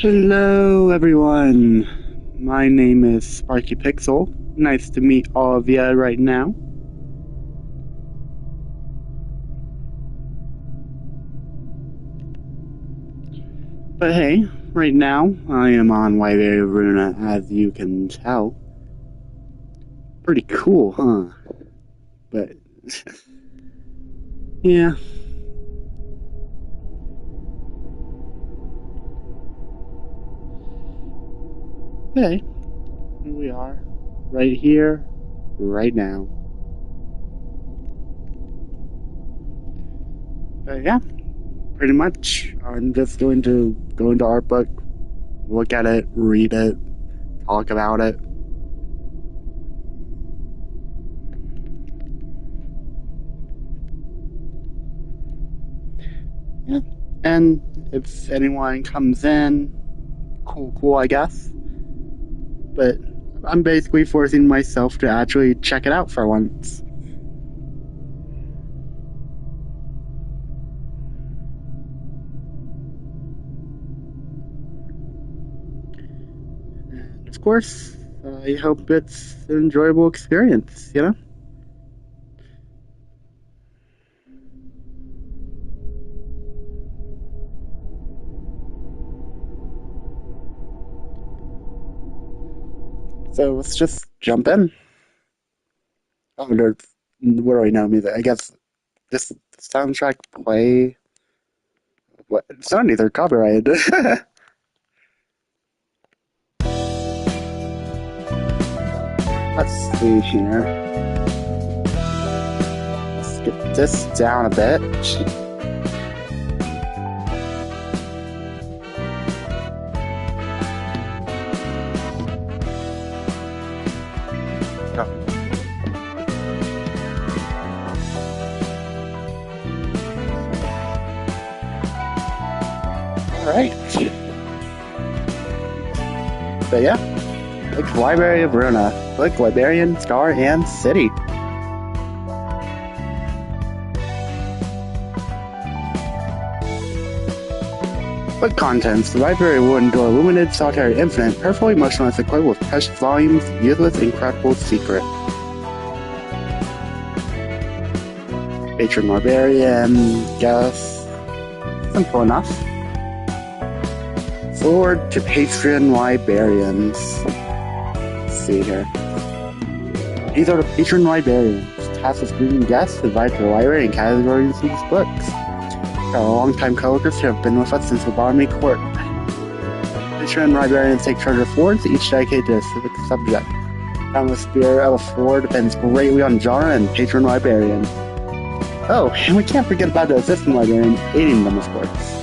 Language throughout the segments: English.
Hello everyone, my name is SparkyPixel. Nice to meet all of you right now. But hey, right now I am on Ruina, as you can tell. Pretty cool, huh? But yeah. Okay, here we are, right here, right now. But yeah, pretty much, I'm just going to go into Artbook, look at it, read it, talk about it. Yeah, and if anyone comes in, cool, I guess. But I'm basically forcing myself to actually check it out for once. And of course, I hope it's an enjoyable experience, you know? So let's just jump in. Oh, there's, what do I know? Music. I guess this soundtrack play. What? It's not either copyrighted. Let's see here. Let's get this down a bit. Alright. But yeah, like Library of Ruina, like Librarian, Star, and City. Book contents. The library will endure illuminated, solitary, infinite, perfectly motionless, equipped with precious volumes, useless, incredible secret. Patron Librarian, guess. Simple enough. Forward to Patron Librarians. Let's see here. These are the Patron Librarians, tasked with greeting guests, advised to the library, and categories these books. They are long-time co-workers who have been with us since the Botany Court. Patron Librarians take charge of floors, each dedicated to a specific subject. The atmosphere of a floor depends greatly on genre and Patron Librarian. Oh, and we can't forget about the assistant librarians aiding them, of course.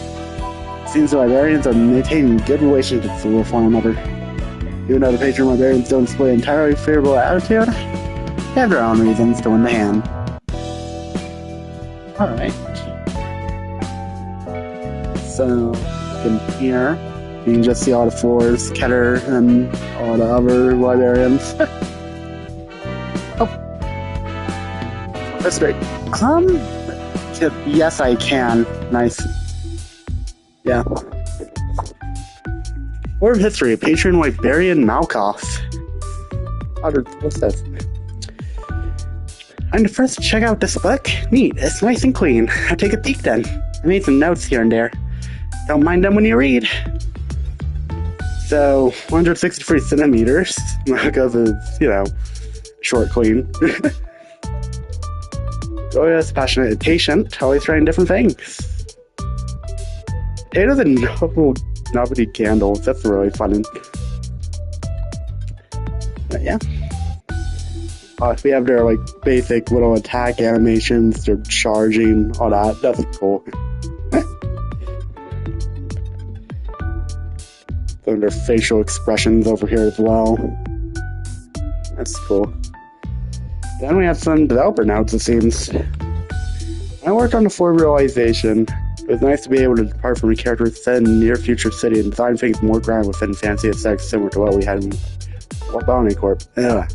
It seems the librarians are maintaining good relationships with one another. Even though the patron librarians don't display an entirely favorable attitude, they have their own reasons to win the hand. Alright. So, in here, you can just see all the floors, Keter, and all the other librarians. Oh. That's great. Yes, I can. Nice. Yeah. World history, patron librarian Malkoff. What's this? I'm the first to check out this book. Neat, it's nice and clean. I'll take a peek then. I made some notes here and there. Don't mind them when you read. So, 163 centimeters. Malkoff is, you know, short, clean. Joyous, passionate, and patient, always trying different things. Potatoes and novelty candles, that's really fun. But yeah. We have their like basic little attack animations, their charging, all that. That's cool. And their facial expressions over here as well. That's cool. Then we have some developer notes, it seems. I worked on the full realization. It was nice to be able to depart from a character set in a near-future city and design things more grounded within fancy aesthetics similar to what we had in Botany Corp. Ugh.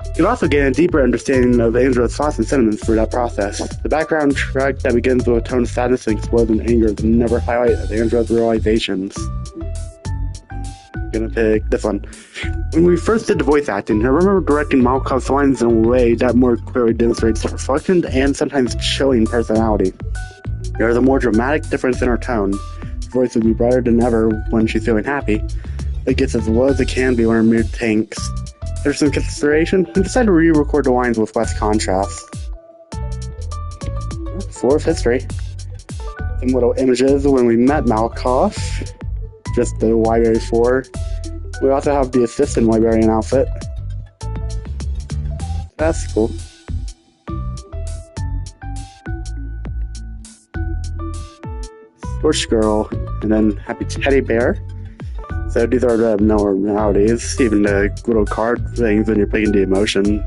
You can also gain a deeper understanding of Andrew's thoughts and sentiments through that process. The background track that begins with a tone of sadness and explodes in anger is never highlight of Andrew's realizations. gonna pick this one. When we first did the voice acting, I remember directing Malkov's lines in a way that more clearly demonstrates reflection and sometimes chilling personality. There is a more dramatic difference in her tone. Her voice would be brighter than ever when she's feeling happy. It gets as low as it can be when her mood tanks. After some consideration, we decided to re-record the lines with less contrast. Floor of history. Some little images when we met Malkov. Just the library floor. We also have the assistant librarian outfit. That's cool. Torch Girl, and then Happy Teddy Bear. So these are the abnormalities, even the little card things when you're picking the emotion.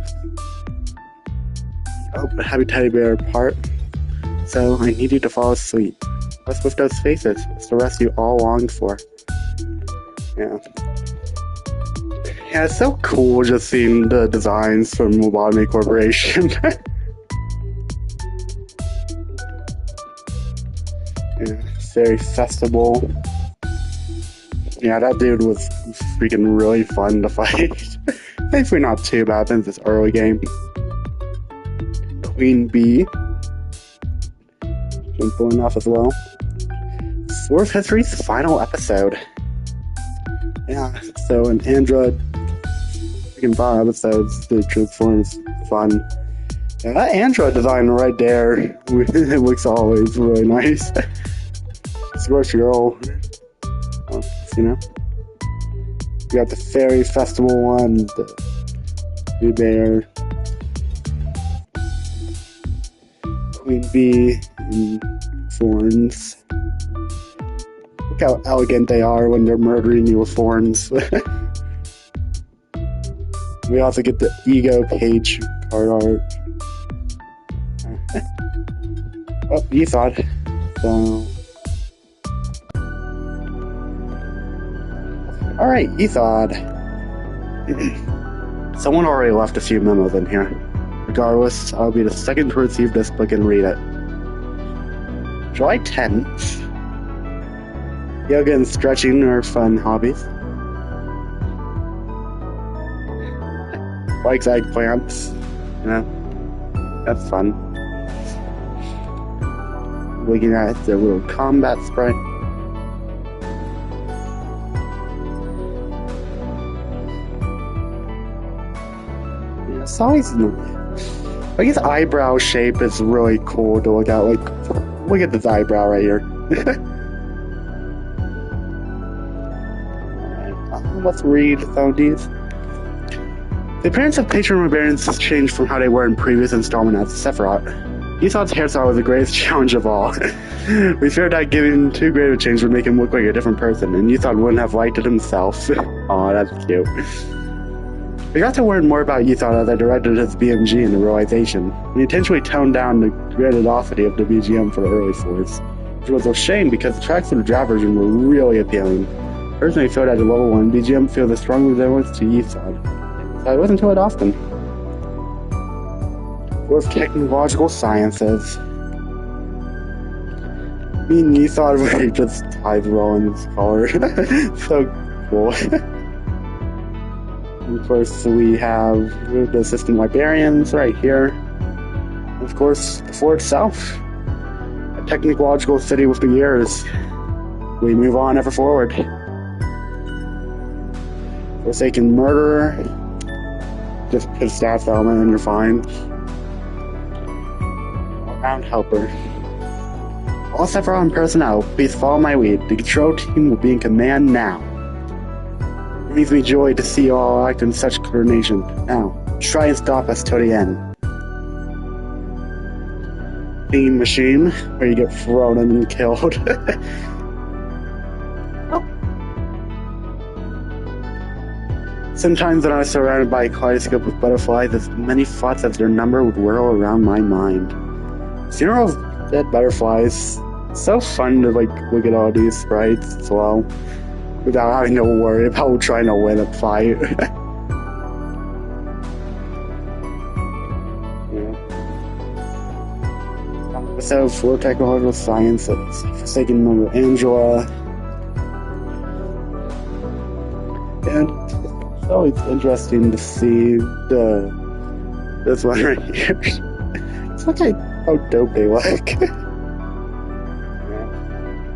Oh, Happy Teddy Bear part. So I need you to fall asleep. What's with those faces? It's the rest you all longed for. Yeah. Yeah, it's so cool just seeing the designs from Lobotomy Corporation. Yeah, very festival. Yeah, that dude was freaking really fun to fight. Thankfully not too bad since this early game. Queen Bee. Simple enough as well. Sword of History's final episode. Yeah, so an Android freaking 5 episodes, the transform is fun. Yeah, that Android design right there, it looks always really nice. Squash Girl. Oh, you know? We got the Fairy Festival one, the Blue Bear, Queen Bee, and Thorns. Look how elegant they are when they're murdering you with thorns. We also get the Ego Page card art. Oh, you thought. So. Alright, Ethod. Someone already left a few memos in here. Regardless, I'll be the second to receive this book and read it. July 10th. Yoga and stretching are fun hobbies. Likes eggplants. You know, that's fun. Looking at the little combat sprite. Yeah, it's always like his eyebrow shape is really cool to look at. Like, look at this eyebrow right here. Let's read some of these. The appearance of patron librarians has changed from how they were in previous installment as Sephiroth. Esau's hairstyle was the greatest challenge of all. We feared that giving too great a change would make him look like a different person, and Esau wouldn't have liked it himself. Aw, that's cute. We got to learn more about Esau as I directed his BMG into realization, and he intentionally toned down the grandiosity of the BGM for the early floors, which was a shame because the tracks in the draft version were really appealing. Personally, I feel that the level 1 BGM feels a strong resemblance to Esau, so I listened to it often. Fourth, technological sciences. Me and Esau really just ties well in this color. So cool. And of course, we have the assistant librarians right here. And of course, the fort itself. A technological city with the years. We move on ever forward. Forsaken murderer. Just put a staff element and you're fine. All-round helper. All Sephiroth personnel, please follow my lead. The control team will be in command now. It brings me joy to see you all act in such coordination. Now, try and stop us till the end. Beam machine, where you get thrown and killed. Sometimes when I was surrounded by a kaleidoscope with butterflies, as many thoughts as their number would whirl around my mind. Funeral of dead butterflies. So fun to look at all these sprites as well, without having to worry about trying to win a fight. Yeah. Episode 4, Technological Sciences. Forsaken member Angela. It's always interesting to see this one right here. It's like how dope they look. Yeah.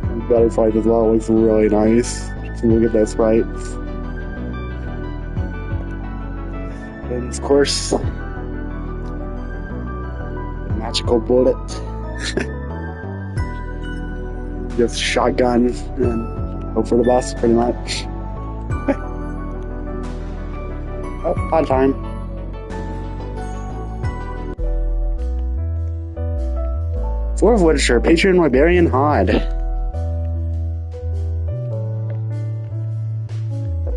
And butterflies as well looks really nice. Just look at those sprites. And of course, the magical bullet. Just shotgun and hope for the best, pretty much. Oh, odd time. Four of Literature, Patreon Librarian Hod.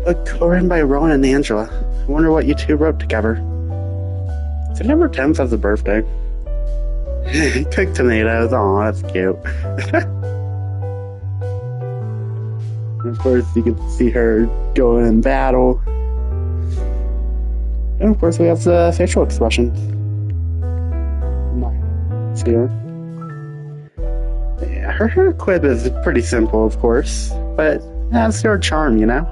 A book written by Rowan and Angela. I wonder what you two wrote together. September 10th as a birthday. Cooked tomatoes. Aw, that's cute. And of course, you can see her going in battle. And of course, we have the facial expression. Nice. See her? Yeah, her quip is pretty simple, of course, but that's her charm, you know?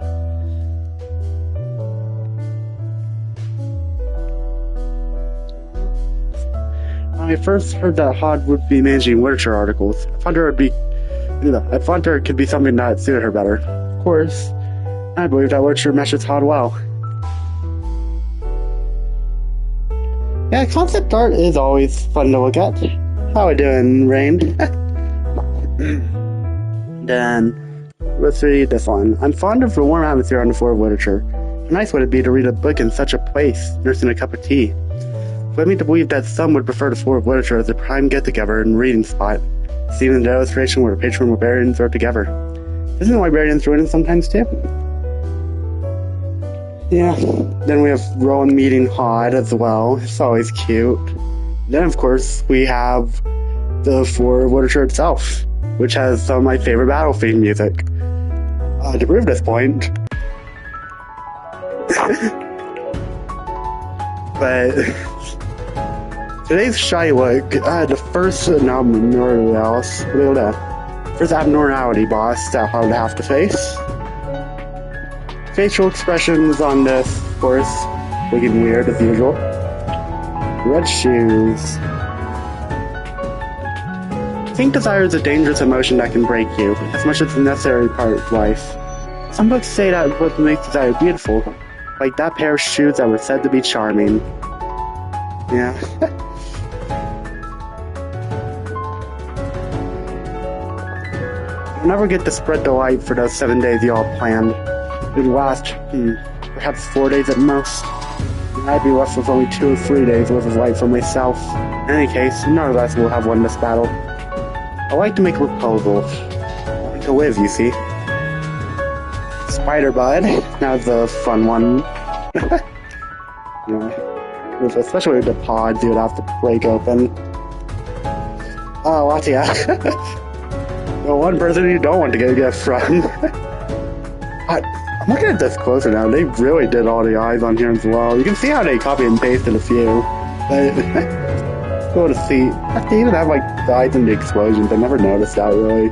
When I first heard that Hod would be managing literature articles, I thought there could be something that suited her better. Of course, I believe that literature meshes Hod well. Yeah, concept art is always fun to look at. How we doing, Rain? Then, let's read this one. I'm fond of the warm atmosphere on the floor of literature. How nice would it be to read a book in such a place, nursing a cup of tea? Led me to believe that some would prefer the floor of literature as a prime get-together and reading spot, seen in the illustration where patron librarians are together. Isn't librarians ruining sometimes too? Yeah, then we have Rowan meeting Hod as well. It's always cute. Then, of course, we have the floor of literature itself, which has some of my favorite battle theme music. To prove this point, but today's shy look, the first abnormality boss that Hod would have to face. Facial expressions on this, of course, looking weird as usual. Red shoes. I think desire is a dangerous emotion that can break you, as much as it's a necessary part of life. Some books say that what makes desire beautiful, like that pair of shoes that were said to be charming. Yeah. I'll never get to spread the light for those 7 days you all planned. It would last, perhaps 4 days at most. And I'd be left with only 2 or 3 days worth of light for myself. In any case, none of us will have won this battle. I'd like to make a proposal. To live, you see. Spider Bud, now's the fun one. Yeah. Especially with the pods you would have to break open. Oh, Latia. The one person you don't want to get a gift from. I'm looking at this closer now. They really did all the eyes on here as well. You can see how they copy and pasted a few. But cool to see. They even have like the eyes and the explosions. I never noticed that really.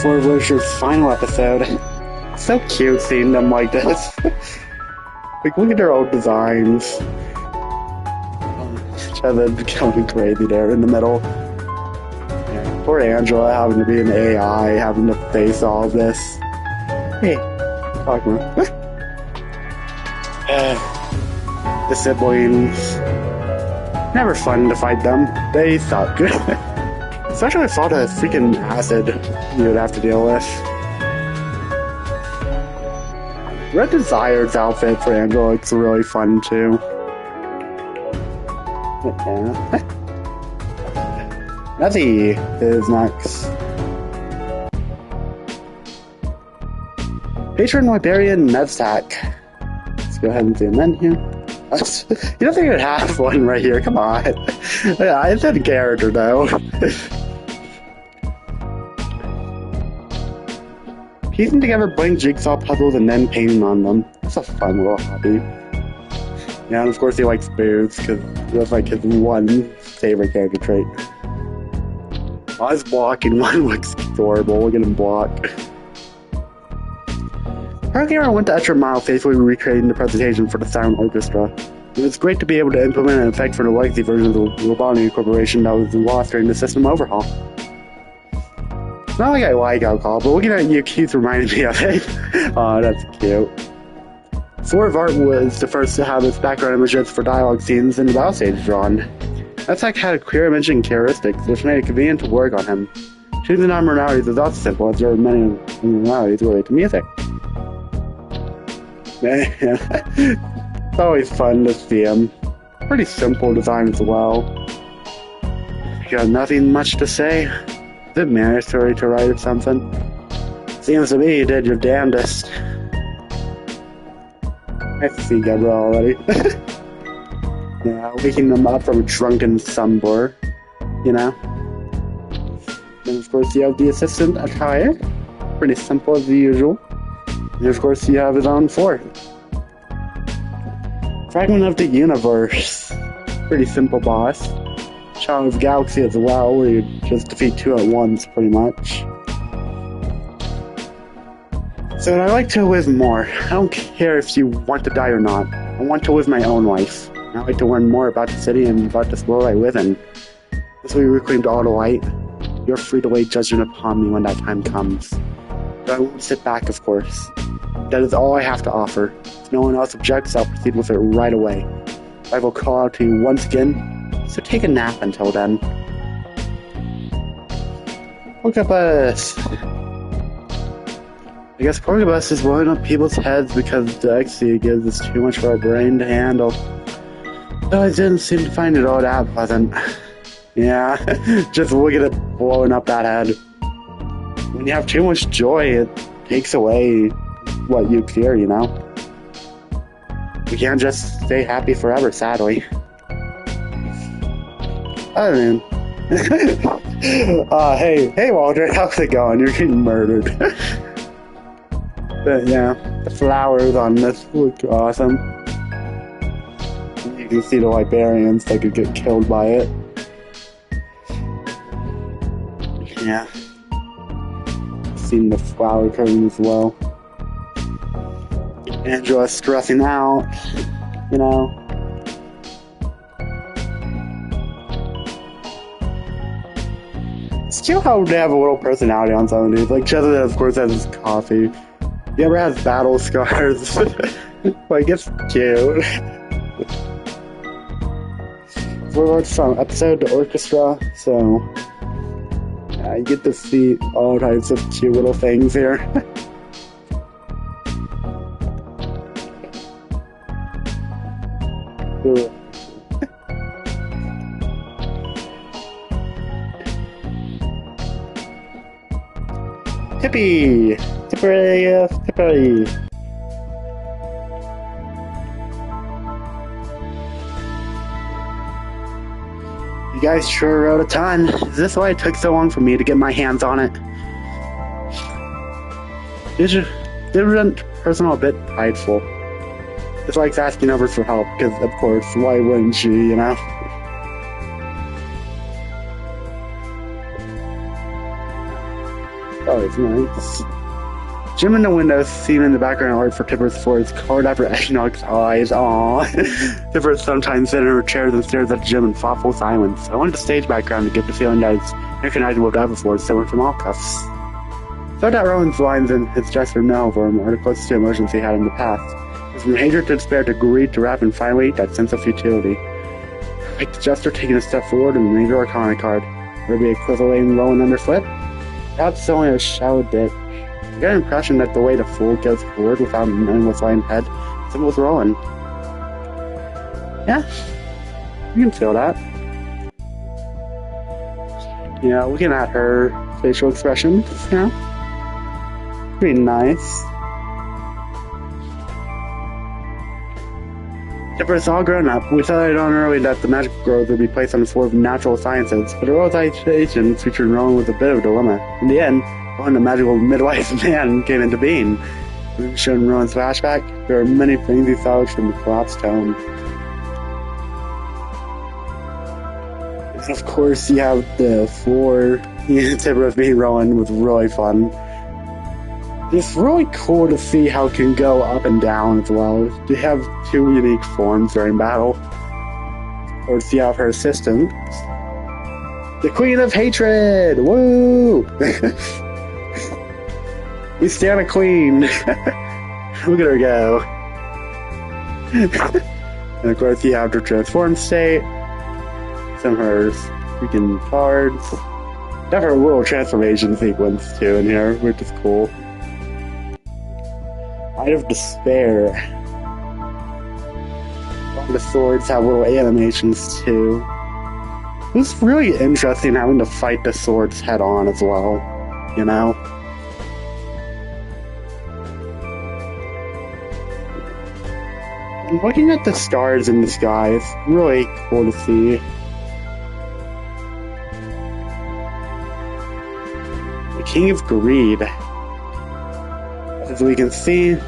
For Literature's final episode. So cute seeing them like this. Like, look at their old designs. Evan becoming crazy there in the middle. Yeah, poor Angela having to be an AI, having to face all of this. Hey, talk more. The siblings. Never fun to fight them. They suck. Especially with all the freaking acid you would have to deal with. Red Desire's outfit for Angela looks really fun too. Yeah. Nazi is next. Patron Librarian Nevstack. Let's go ahead and zoom in here. You don't think you'd have one right here? Come on. Yeah, it's a character though. Piecing together blank jigsaw puzzles and then painting on them. It's a fun little hobby. Yeah, and of course he likes booze, because that's like his one favorite character trait. While he's blocking, one looks adorable. Look at him block. programmer went the extra mile, faithfully recreating the presentation for the silent orchestra. It was great to be able to implement an effect for the legacy version of the Robotic Corporation that was lost during the system overhaul. It's not like I like alcohol, but looking at you keeps reminding me of it. Oh, that's cute. Sword of Art was the first to have its background images for dialogue scenes in the battle stage drawn. That tech had a clear imaging characteristics, which made it convenient to work on him. Choosing non-modalities is also simple, as there are many modalities related to music. It's always fun to see him. Pretty simple design as well. You got nothing much to say? Is it mandatory to write or something? Seems to me you did your damnedest. I see Gabriel already. Yeah, waking them up from a drunken slumber, you know? And of course you have the assistant attire. Pretty simple as usual. And of course you have his own fort. Fragment of the Universe. Pretty simple boss. Challenge of Galaxy as well, where you just defeat two at once, pretty much. So I'd like to live more. I don't care if you want to die or not. I want to live my own life. I'd like to learn more about the city and about this world I live in. This way we reclaimed all the light. You're free to lay judgment upon me when that time comes. But I won't sit back, of course. That is all I have to offer. If no one else objects, I'll proceed with it right away. I will call out to you once again, so take a nap until then. Look at us. I guess part of us is blowing up people's heads because the XC gives us too much for our brain to handle. Though I didn't seem to find it all that pleasant. Yeah, just look at it blowing up that head. When you have too much joy, it takes away what you fear, you know? We can't just stay happy forever, sadly. I mean... hey Walter, how's it going? You're getting murdered. But yeah, the flowers on this look awesome. You can see the librarians that could get killed by it. Yeah. Seen the flower curtain as well. Angela stressing out, you know. It's cute how they have a little personality on some of these. Like, Chester, of course, has his coffee. He ever has battle scars. Like, it's cute. We're from episode to orchestra, so you get to see all types of cute little things here. Tippy! Tippery! You guys sure wrote a ton. Is this why it took so long for me to get my hands on it? Different personal, a bit prideful. Just likes asking others for help, because of course, why wouldn't she, you know? Oh, it's nice. Jim in the window, seen in the background art for Tipper's Ford's colored after Eggnogg's eyes. Aww. Tipper sometimes sits in her chair and stares at Jim in thoughtful silence. I wanted the stage background to give the feeling that it's recognizable with Everfords similar from all cuffs. So that Rowan's lines in his gesture now for him are the closest to emotions he had in the past. It was from hatred to despair to greed to wrath and finally that sense of futility. Like the gesture taking a step forward and the major arcana card. Would it be equivalent Rowan underfoot? That's only a shallow bit. I get an impression that the way the fool goes forward without knowing what's lying ahead, symbols Rowan. Yeah, you can feel that. Yeah, looking at her facial expressions, yeah. Pretty nice. Tipper's all grown up. We decided on early that the magic growth would be placed on the floor of natural sciences, but the realization featured Rowan with a bit of a dilemma. In the end, when the magical midwife man came into being, we showed Rowan's flashback. There are many things he saw from the collapsed home. And of course, you have the floor. Tipper being Rowan was really fun. It's really cool to see how it can go up and down as well. They have two unique forms during battle. Or see out her assistant. The Queen of Hatred! Woo! We stand a queen! Look at her go. And of course you have her transform state. Some of her freaking cards. They have her little transformation sequence too in here, which is cool. Eye of Despair. All the swords have little animations too. It's really interesting having to fight the swords head on as well, you know? And looking at the stars in the sky, it's really cool to see. The King of Greed. As we can see,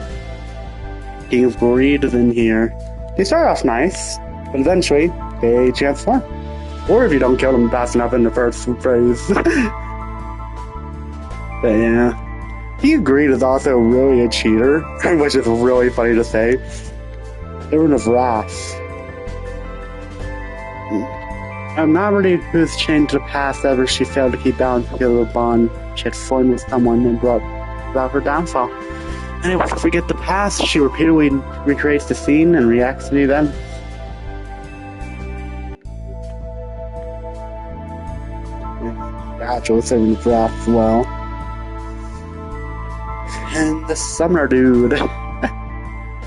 King of Greed is in here. They start off nice, but eventually they transform. Or if you don't kill them fast enough in the first phase. But yeah. King of Greed is also really a cheater, which is really funny to say. Everyone of Wrath. I'm not ready who's changed the past ever she failed to keep balance together a bond she had formed with someone and brought about her downfall. Anyway, if we forget the past, she repeatedly recreates the scene and reacts to the event. Actual saving the draft as well. And the summoner dude.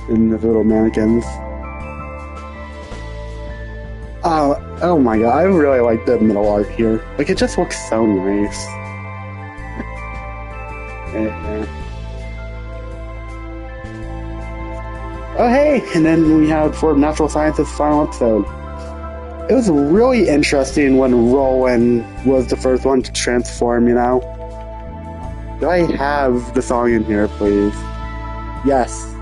And the little mannequins. Oh my god, I really like the middle art here. Like, it just looks so nice. Oh hey! And then we have for Natural Science's final episode. It was really interesting when Rowan was the first one to transform, you know? Do I have the song in here, please? Yes.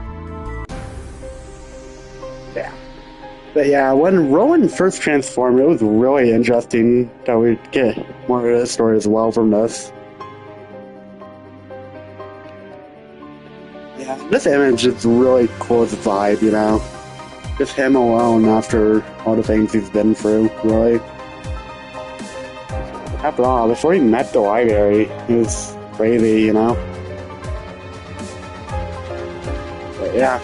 Yeah. But yeah, when Rowan first transformed, it was really interesting that we get more of the story as well from this. Yeah, this image is really cool as a vibe, you know? Just him alone after all the things he's been through, really. After all, before he met the library, it was crazy, you know? But yeah.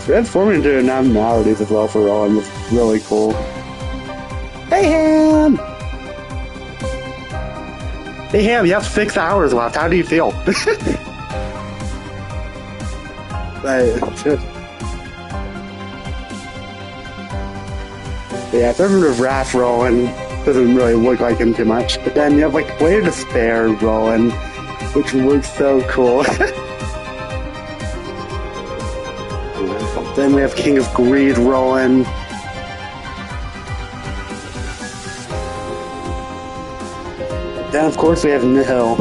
Transforming into an abnormalities as well for Rowan was really cool. Hey Ham! Hey Ham, you have 6 hours left, how do you feel? But, yeah, Servant of Wrath Rowan doesn't really look like him too much. But then you have like Blade of Despair Rowan, which looks so cool. Then we have King of Greed Rowan. Then of course we have Nihil.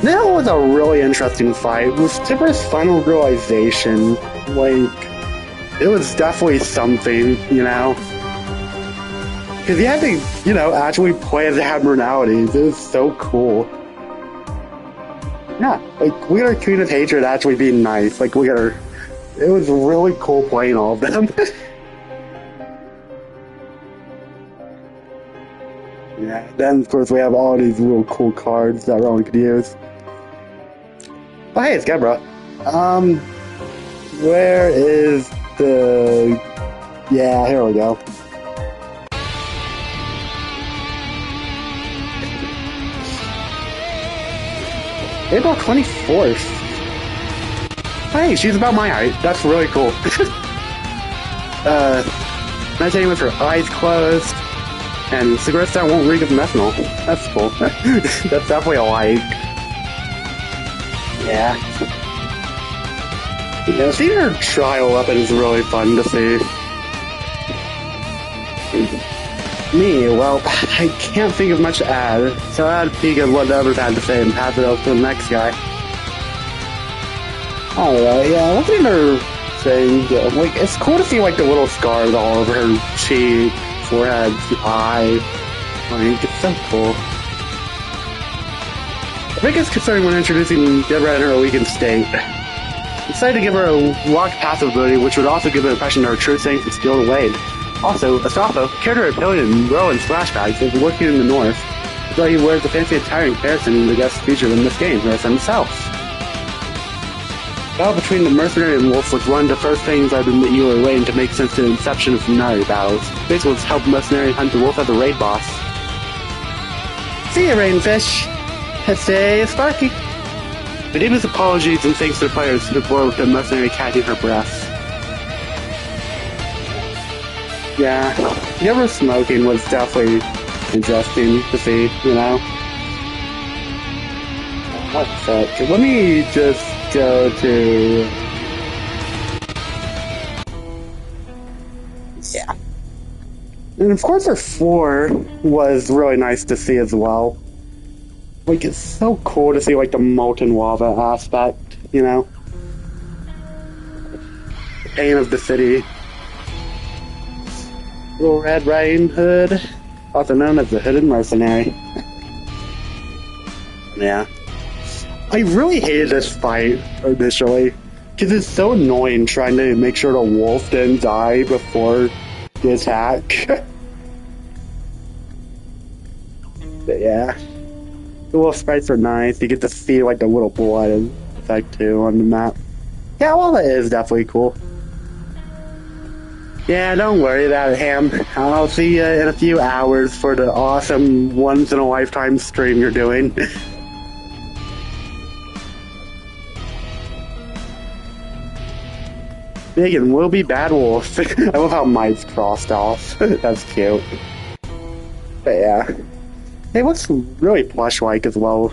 Nihil was a really interesting fight. It was Tipper's final realization. Like, it was definitely something, you know? Because he had to, you know, actually play the abnormalities. It was so cool. Yeah, like, we got our Queen of Hatred actually being nice. Like, we got her. It was really cool playing all of them. Yeah, then of course we have all these real cool cards that Rowan could use. Oh hey, it's Gebra. Where is the... Yeah, here we go. April 24th. Hey, she's about my height. That's really cool. Meditating with her eyes closed. And cigarettes that won't reek of methanol. That's cool. That's definitely a like. Yeah. Yeah, seeing her trial weapon is really fun to see. Me, well, I can't think of much to add, so I'll peek at what the others had to say and pass it over to the next guy. Alright, yeah, looking at her thing, yeah, like, it's cool to see, like, the little scars all over her cheek, forehead, eye. Like, it's so cool. Rick is concerned when introducing Deborah in her awakened state. Decided to give her a locked passive ability, which would also give an impression of her true strength and skill to Wade. Also, Astolfo, character appearing in Rowan's flashbacks, is working in the north, though he wears a fancy attire in comparison to the guest featured in this game, who is himself. The battle between the mercenary and wolf was one of the first things I've admit you were waiting to make sense to the inception of Funari battles. This was help mercenary hunt the wolf as a raid boss. See ya, Rainfish! Say Sparky! With Eva's apologies and thanks to the players who bore with the mercenary catching her breath. Yeah, never smoking was definitely interesting to see, you know? What's that? Let me just go to... Yeah. And of course, our 4 was really nice to see as well. Like, it's so cool to see, like, the molten lava aspect, you know? The pain of the city. Little Red Riding Hood, also known as the Hooded Mercenary. Yeah. I really hated this fight, initially, because it's so annoying trying to make sure the wolf didn't die before the attack. But yeah. The wolf sprites are nice. You get to see like the little blood effect too on the map. Yeah, well, that is definitely cool. Yeah, don't worry about it, Ham. I'll see you in a few hours for the awesome once-in-a-lifetime stream you're doing. Megan will be Bad Wolf. I love how mine's crossed off. That's cute. But yeah. Hey, looks really plush-like as well.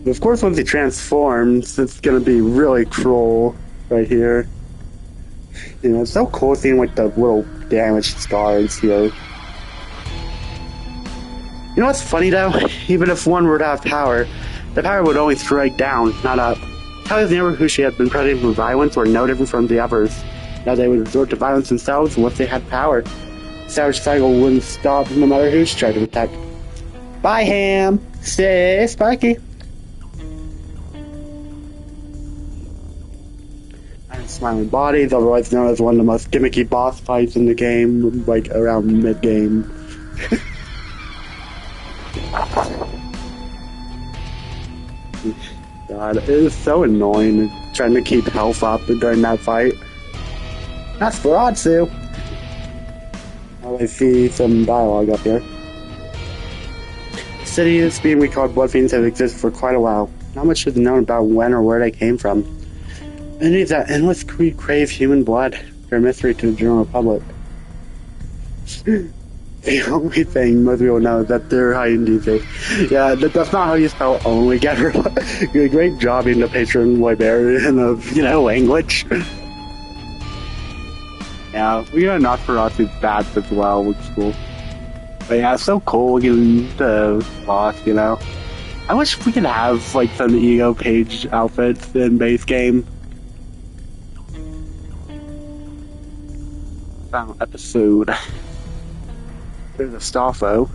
Of course, once he transforms, it's gonna be really cruel right here. You know, it's so cool seeing like the little damaged scars here. You know what's funny though? Even if one were to have power, the power would only strike down, not up. Talia's neighbor who she had been present for violence were no different from the others. Now they would resort to violence themselves once they had power. Savage cycle wouldn't stop no matter who she tried to protect. Bye, Ham! Stay Sparky! And Smiling Bodies, otherwise known as one of the most gimmicky boss fights in the game, like around mid-game. God, it is so annoying trying to keep health up during that fight. That's Faratsu! I see some dialogue up here. The city is being recalled blood fiends have existed for quite a while. Not much is known about when or where they came from. Many of that endless greed crave human blood. They're a mystery to the general public. The only thing most people know is that they're hiding these days. Yeah, that's not how you spell only, Getter. Great job being the patron librarian of, you know, language. Yeah, we got Nosferatu's bats as well, which is cool. But yeah, it's so cool getting the boss, you know. I wish we could have, like, some ego page outfits in base game. Final episode. There's a Astolfo.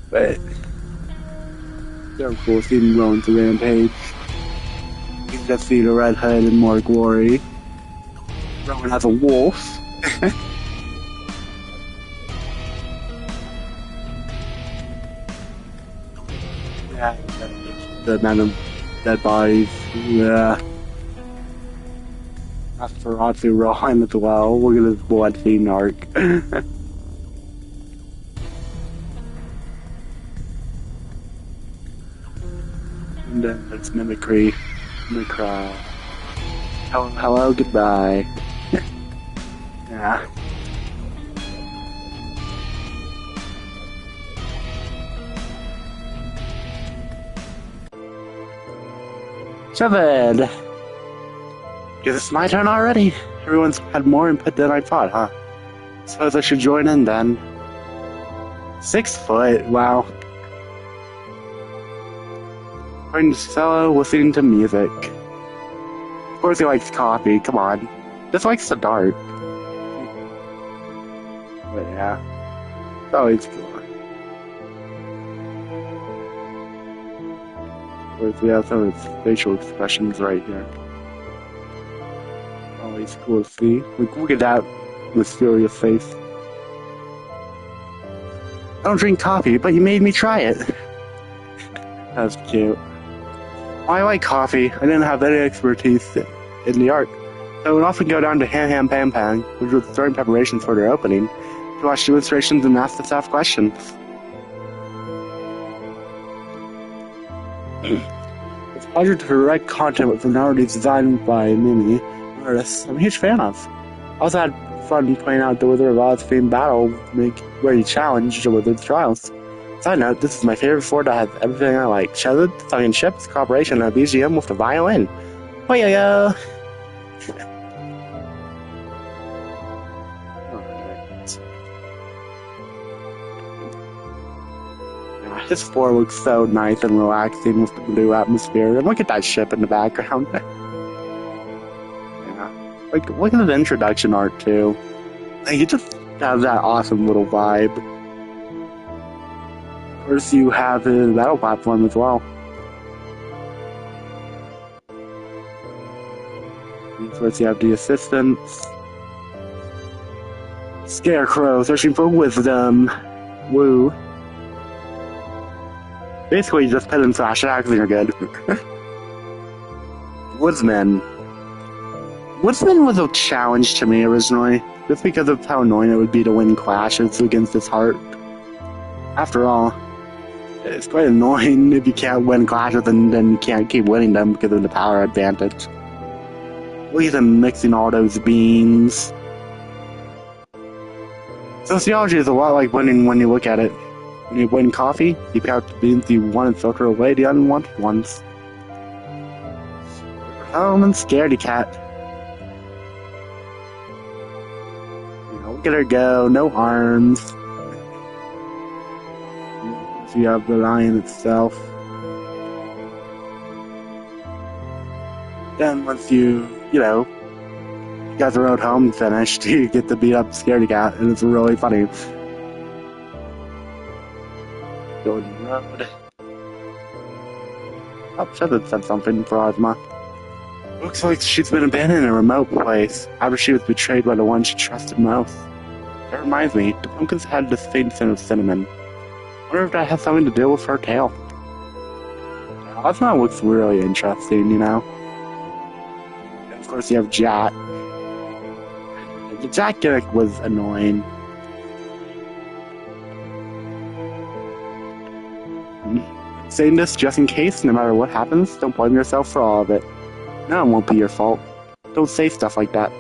But they're cool seeing Rowan's rampage. You can just see the Red Hood in more glory. Rowan has a wolf. Yeah, the amount of dead bodies. Yeah. That's Faratsu Rowan as well. Look at this blood fiend arc. And then there's Mimicry. Mimicry. Hello, goodbye. Yeah. Seven. Guess it's my turn already. Everyone's had more input than I thought, huh? Suppose I should join in then. 6 foot, wow. According to Cello, listening to music. Of course he likes coffee, come on. Just likes the dark. But yeah. It's always cool. course, we have some of his facial expressions right here. Always cool to see. Look at that mysterious face. I don't drink coffee, but you made me try it. That's cute. I like coffee. I didn't have any expertise in the art, so I would often go down to Ham Pan Pan, which was during preparations for their opening, to watch demonstrations and ask the staff questions. It's a pleasure to direct content with minorities designed by Mimi, an artist I'm a huge fan of. I also had fun playing out the Wizard of Oz themed battle where you challenge the Wizard's trials. Side note, this is my favorite fort that has everything I like. Shattered, tongue ships, cooperation, and a BGM with the violin. Oh yeah, yeah. This floor looks so nice and relaxing with the blue atmosphere. And look at that ship in the background. Yeah. Like, look at the introduction art, too. Like, it just has that awesome little vibe. Of course, you have the battle platform as well. And of course, you have the assistants. Scarecrow searching for wisdom. Woo. Basically, just pit and slash attacks and you're good. Woodsman. Woodsman was a challenge to me originally, just because of how annoying it would be to win clashes against his heart. After all, it's quite annoying if you can't win clashes and then you can't keep winning them because of the power advantage. Look at him mixing all those beans. Sociology is a lot like winning when you look at it. When you win coffee, you pick out the beans you want and filter away the unwanted ones. Home and scaredy cat. Look at her go, no arms. So you have the lion itself. Then once you got the road home finished, you get to beat up scaredy cat, and it's really funny. Golden Road. Oh, Shepard said something for Ozma. Looks like she's been abandoned in a remote place after she was betrayed by the one she trusted most. That reminds me, the pumpkins had this faint scent of cinnamon. I wonder if that has something to do with her tail. Ozma looks really interesting, And of course you have Jack. The Jack gimmick was annoying. Saying this just in case, no matter what happens, don't blame yourself for all of it. No, it won't be your fault. Don't say stuff like that.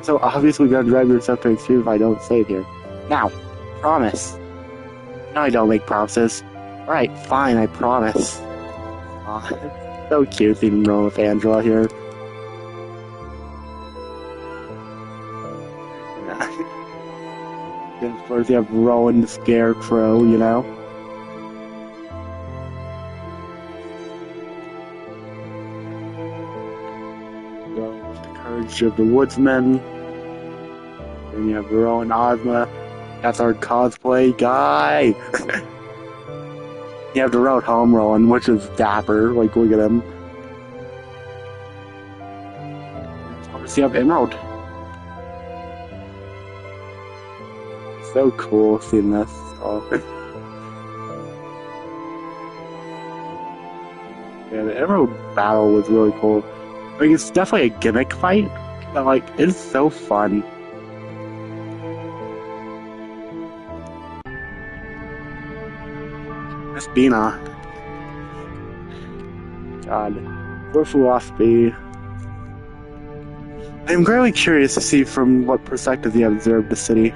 So obviously gonna drive yourself to extreme if I don't say it here. Now, promise. No, I don't make promises. Alright, fine, I promise. Aw, so cute seeing Rowan with Angela here. And of course you have Rowan the Scarecrow, Of the Woodsman. Then you have Ruina Ozma. That's our cosplay guy. You have the road home Rowan, which is dapper. Like, look at him. And of course, you have Emerald. So cool seeing this. Oh. Yeah, the Emerald battle was really cool. Like, it's definitely a gimmick fight, but, like, it's so fun. Miss Bina. God. For philosophy. I am greatly curious to see from what perspective you observed the city.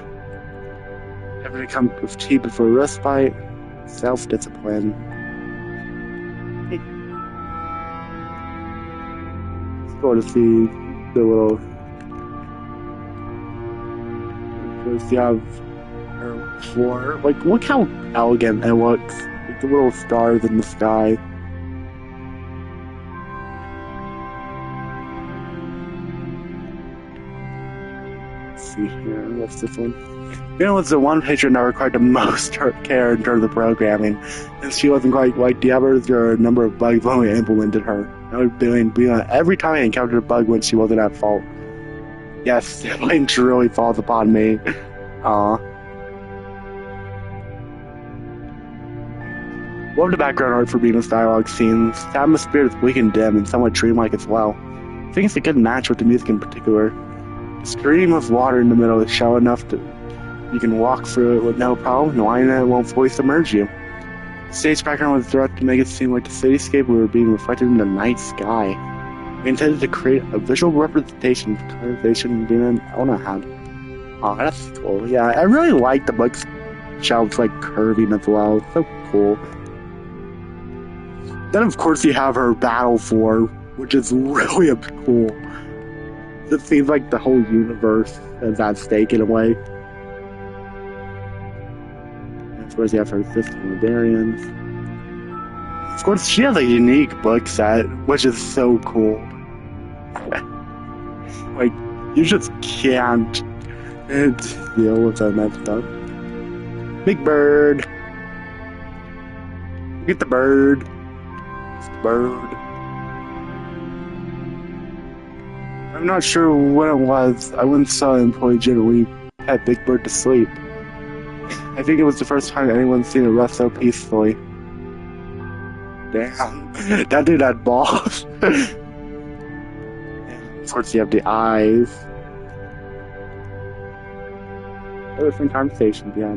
Have it come with tea before respite, self-discipline. Cool to see the little. First, you have her floor. Like, look how elegant it looks. Like the little stars in the sky. see here. What's this one? Fiona was the one patron that required the most care in terms of programming, and she wasn't quite like the others. There were a number of bugs when we implemented her. I was doing every time I encountered a bug when she wasn't at fault. Yes, the blame truly falls upon me. Love the background art for Venus dialogue scenes. The atmosphere is bleak and dim and somewhat dreamlike as well. I think it's a good match with the music in particular. The stream of water in the middle is shallow enough that you can walk through it with no problem, knowing that it won't fully submerge you. The stage background was directed to make it seem like the cityscape we were being reflected in the night sky. We intended to create a visual representation of the conversation Dina and Elna had. Oh, that's cool. Yeah, I really like the bookshelves like curving as well. It's so cool. Then of course you have her battle floor, which is really cool. It seems like the whole universe is at stake in a way. Of course, you have her sister variants. Of course, she has a unique book set, which is so cool. Like, you just can't deal with that stuff. Big bird. Look at the bird. It's the bird. I'm not sure what it was. I once saw an employee generally pet Big Bird to sleep. I think it was the first time anyone's seen it rest so peacefully. Damn. That dude had balls. Of course, you have the eyes. Different conversations, yeah.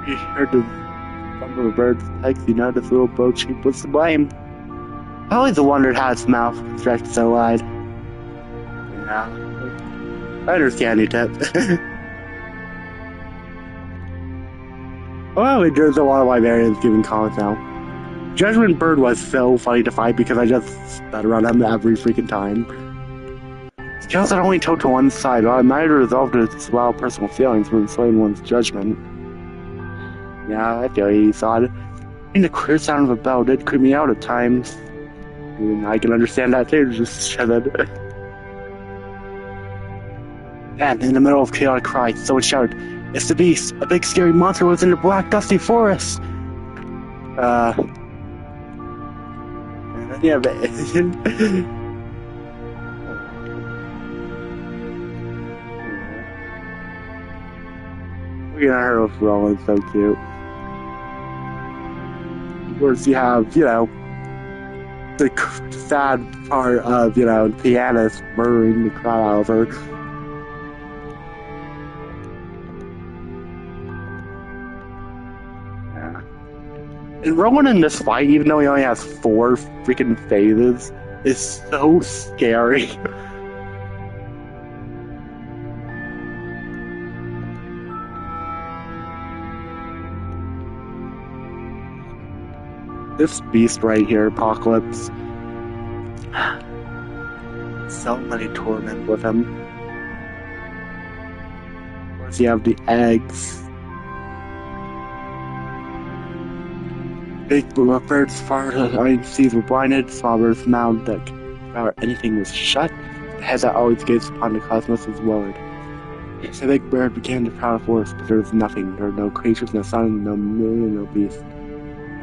You heard the thump of a bird's legs, you know this little boat sheep was to blame. I always wondered how its mouth could stretch so wide. Yeah. I understand you, Tip. Well, there's a lot of librarians giving comments now. Judgment Bird was so funny to fight because I just spat around him every freaking time. Skills that only told to one side, while it might have resolved to allow personal feelings when swaying one's judgment. Yeah, I feel you saw it. And the clear sound of a bell did creep me out at times. I can understand that too, just shut it. And in the middle of chaotic cry, someone shouted, "It's the beast! A big scary monster was in the black dusty forest!" Yeah, but... Look at her rolling, so cute. Of course, you have, the sad part of, the pianist murdering the crowd out of her. And Rowan in this fight, even though he only has 4 freaking phases, is so scary. This beast right here, Apocalypse. So many torment with him. Of course, you have the eggs. Big birds far to seas were blinded, Slobber's mouth that whenever anything was shut, the head that always gazed upon the cosmos was lowered. The big bird began to prowl the forest, but there was nothing. There were no creatures, no sun, no moon, no beast.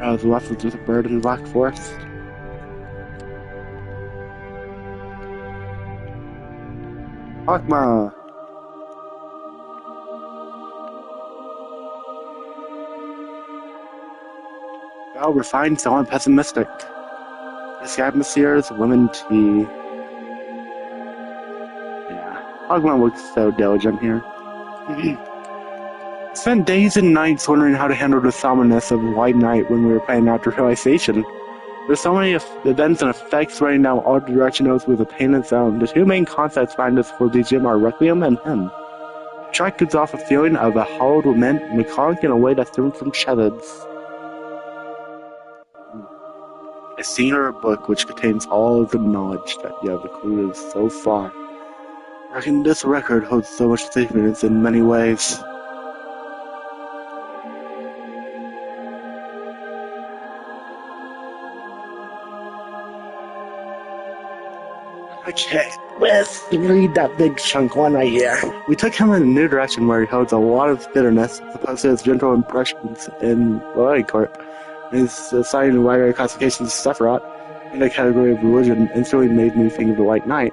I was left with just a bird in the black forest. Akma! Well, refined, so pessimistic. This atmosphere is lemon tea. Yeah, Hogman looks so diligent here. Spent days and nights wondering how to handle the somberness of White Night when we were playing After Realization. There's so many events and effects running down all directions with a pain in its own. The 2 main concepts behind this for BGM are Requiem and Hymn. The track gives off a feeling of a hollowed lament, metallic in a way that's different from Shepard's. A scene or a book which contains all of the knowledge that you have accrued so far. I reckon this record holds so much significance in many ways. Okay, let's read that big chunk one right here. We took him in a new direction where he holds a lot of bitterness, as opposed to his gentle impressions in Roy Court. His assigned to wider classifications of Sephiroth in the category of religion instantly made me think of the White Knight.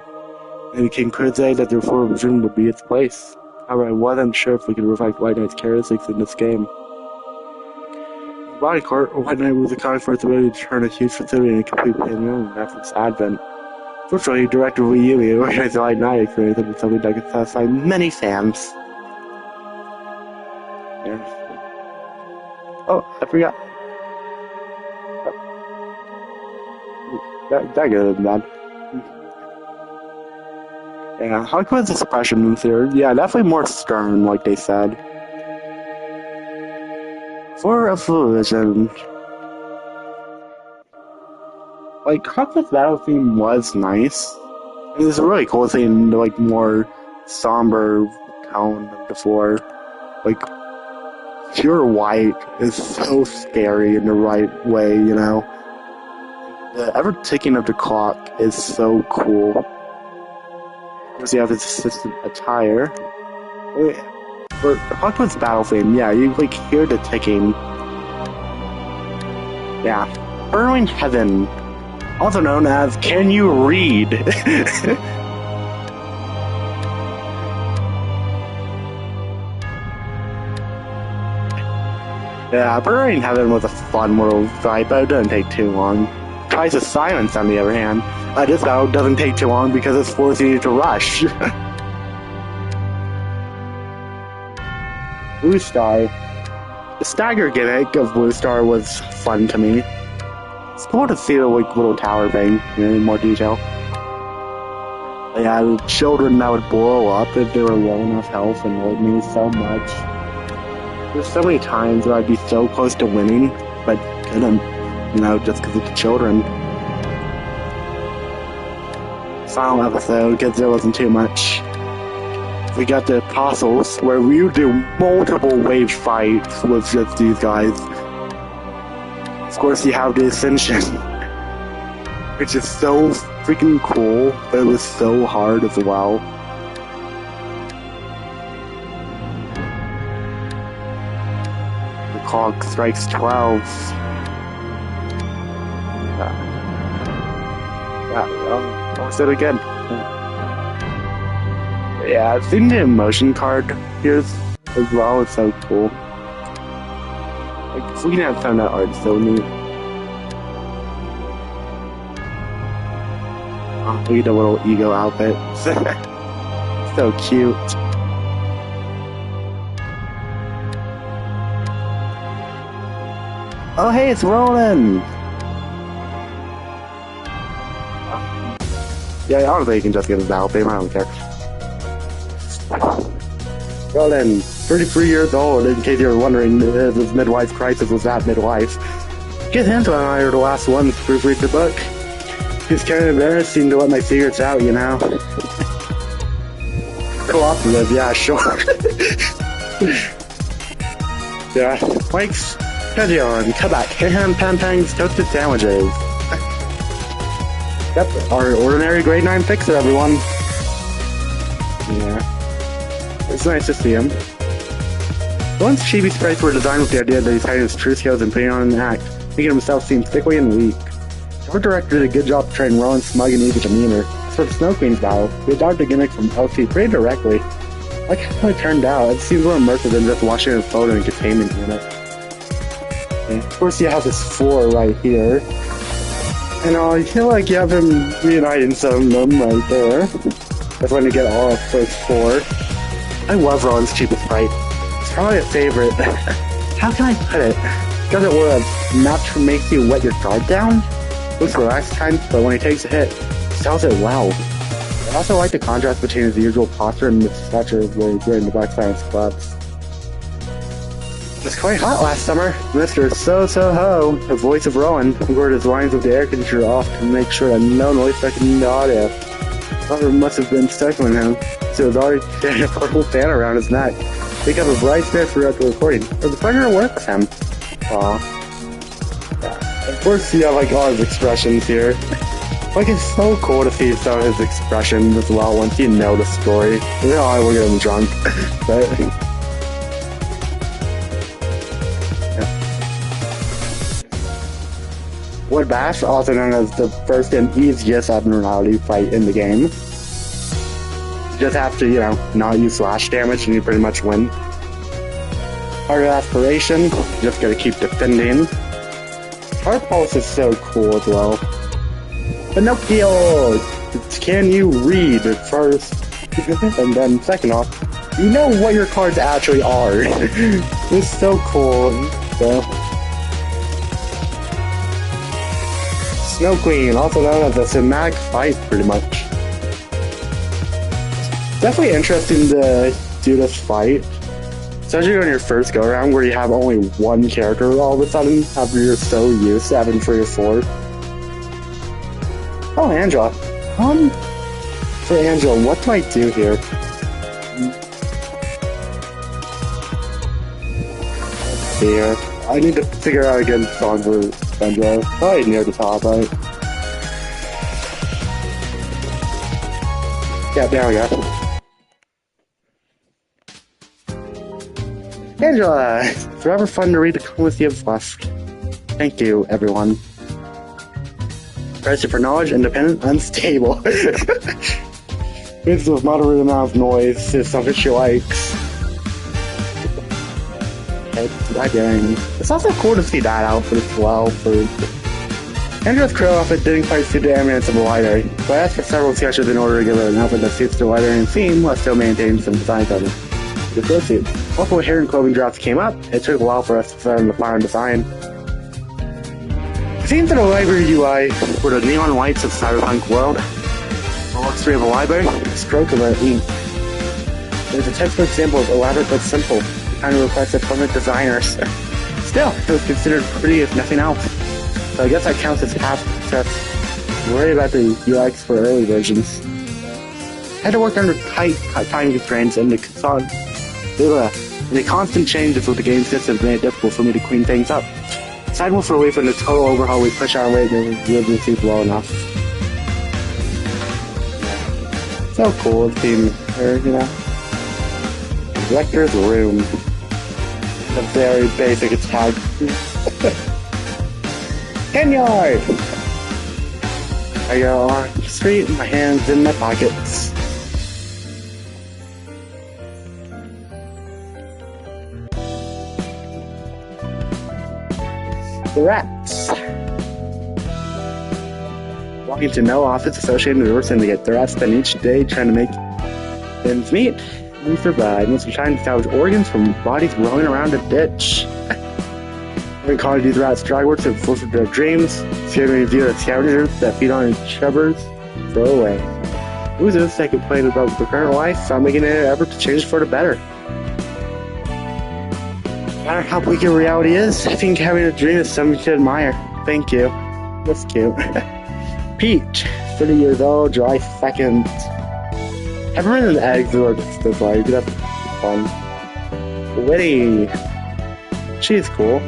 It became clear today that the reform religion would be its place. However, I wasn't sure if we could reflect White Knight's characteristics in this game. In Body Court, White Knight was accounted for its ability to turn a huge facility into a complete pandemonium after its advent. Fortunately, Director Wii Yu organized the White Knight experience into something that could satisfy many fans. Yeah. Oh, I forgot. That good, man. Yeah, how cool is the expressions here? Yeah, definitely more stern, like they said. For a religion, like Hawkman's battle theme was nice. It was really cool seeing the like more somber tone of the floor. Like pure white is so scary in the right way, you know. The ever ticking of the clock is so cool. Of course, you have his assistant attire. For Hawkman's battle theme, yeah, you like hear the ticking. Yeah, Burrowing Heaven, also known as Can You Read? Yeah, Burrowing Heaven was a fun little fight, but it didn't take too long. Tries of Silence, on the other hand, this battle doesn't take too long because it's forcing you to rush. Blue Star. The stagger gimmick of Blue Star was fun to me. It's cool to see the like little tower thing in more detail. Yeah, the children that would blow up if they were low enough health annoyed me so much. There's so many times where I'd be so close to winning, but couldn't, you know, just because of the children. Final episode, because there wasn't too much. We got the Apostles, where we would do multiple wave fights with just these guys. Of course, you have the Ascension, which is so freaking cool, but it was so hard as well. The clock strikes 12. I'll say it again. Yeah, I've seen the emotion card here as well. It's so cool. Like, looking at some of that art, so neat. Oh, look at the little ego outfit. So cute. Oh, hey, it's Roland! Yeah, honestly, you can just get his battle theme. I don't care. Roland, 33 years old, in case you're wondering if his midlife crisis was that midlife. Get him to I are the last ones to proofread the book. It's kind of embarrassing to let my secrets out, you know? Cooperative, yeah, sure. Yeah, Mike's Kejion, Quebec, ham, pantangs, toasted sandwiches. Yep, our ordinary grade 9 fixer, everyone. Yeah. It's nice to see him. Once Chibi sprites were designed with the idea that he's hiding his true skills and putting on an act, making himself seem sickly and weak. The art director did a good job portraying Roland's smug and evil demeanor. As for the Snow Queen's battle, we adopted the gimmick from LC pretty directly. Like how it turned out, it seems more immersive than just watching a photo in a containment unit. And of course, you have this floor right here. And I feel like you have him reuniting some of them right there. That's when you get all of those 4. I love Roland's cheapest sprite. It's probably a favorite. How can I put it? Does it with a match makes you let your guard down? Looks relaxed times, but when he takes a hit, he sells it well. I also like the contrast between his usual posture and the stature where he's wearing the Black Silence gloves. It was quite hot last summer. Mr. So-So-Ho, the voice of Roland, recorded his lines with the air conditioner off to make sure that no noise affected the audio. However, must have been stuck on him, so he was already carrying a purple fan around his neck. They kept a bright spirit throughout the recording. It was a pleasure to work with him. Aww. Yeah. Of course, you have like all his expressions here. Like, it's so cool to see some of his expressions as well once you know the story. Oh, we're getting drunk. But, yeah. Wood Bash, also known as the first and easiest abnormality fight in the game. You just have to, not use slash damage and you pretty much win. Heart of Aspiration, you just gotta keep defending. Heart Pulse is so cool as well. Pinocchio! Can you read first? And then second off, you know what your cards actually are. It's so cool. So. Snow Queen, also known as a cinematic fight, pretty much. Definitely interesting to do this fight. Especially on your first go around where you have only one character all of a sudden after you're so used to having 3 or 4. Oh, Angela. For Angela, what do I do here? Let's see here. I need to figure out a good song for Angela. Probably near the top, right? Yeah, there we go. Angela! Forever fun to read the comments you have left. Thank you, everyone. Thirsty for knowledge, independent, unstable. It's with moderate amount of noise is something she likes. It's also cool to see that outfit as well. Angela's crow outfit didn't quite suit the ambience of the library, but I asked for several sketches in order to give her an outfit that suits the librarian theme while still maintaining some designs of it. The suit. Also, hair and clothing drops came up. It took a while for us to set on the final design. The themes of the library UI were the neon lights of cyberpunk world, the luxury of a library, the stroke of an ink. There's a textbook example of elaborate but simple, the kind of requested from the designers. Still, it was considered pretty if nothing else. So I guess that counts as half success. Worry about the UX for early versions. I had to work under tight time constraints and the constant changes with the game systems made it difficult for me to clean things up. Aside for away from the total overhaul, we push our weight and we live this well enough. So cool, team here, Director's room. A very basic attack. Henyard! I go on the street, my hands in my pockets. The rats. Walking to no office associated with the syndicate, the rats spend each day trying to make ends meet and survive. Most of the time to salvage organs from bodies rolling around a ditch. Every call these rats dry works have fulfilled their dreams, scaring view of scavengers that feed on each other's throw away. Losers that complain about their current life, stop making an effort to change for the better. No matter how bleak your reality is, I think having a dream is something to admire. Thank you. That's cute. Peach, 30 years old, July 2nd. Haven't written eggs or this like, that's fun. Winnie. She's cool.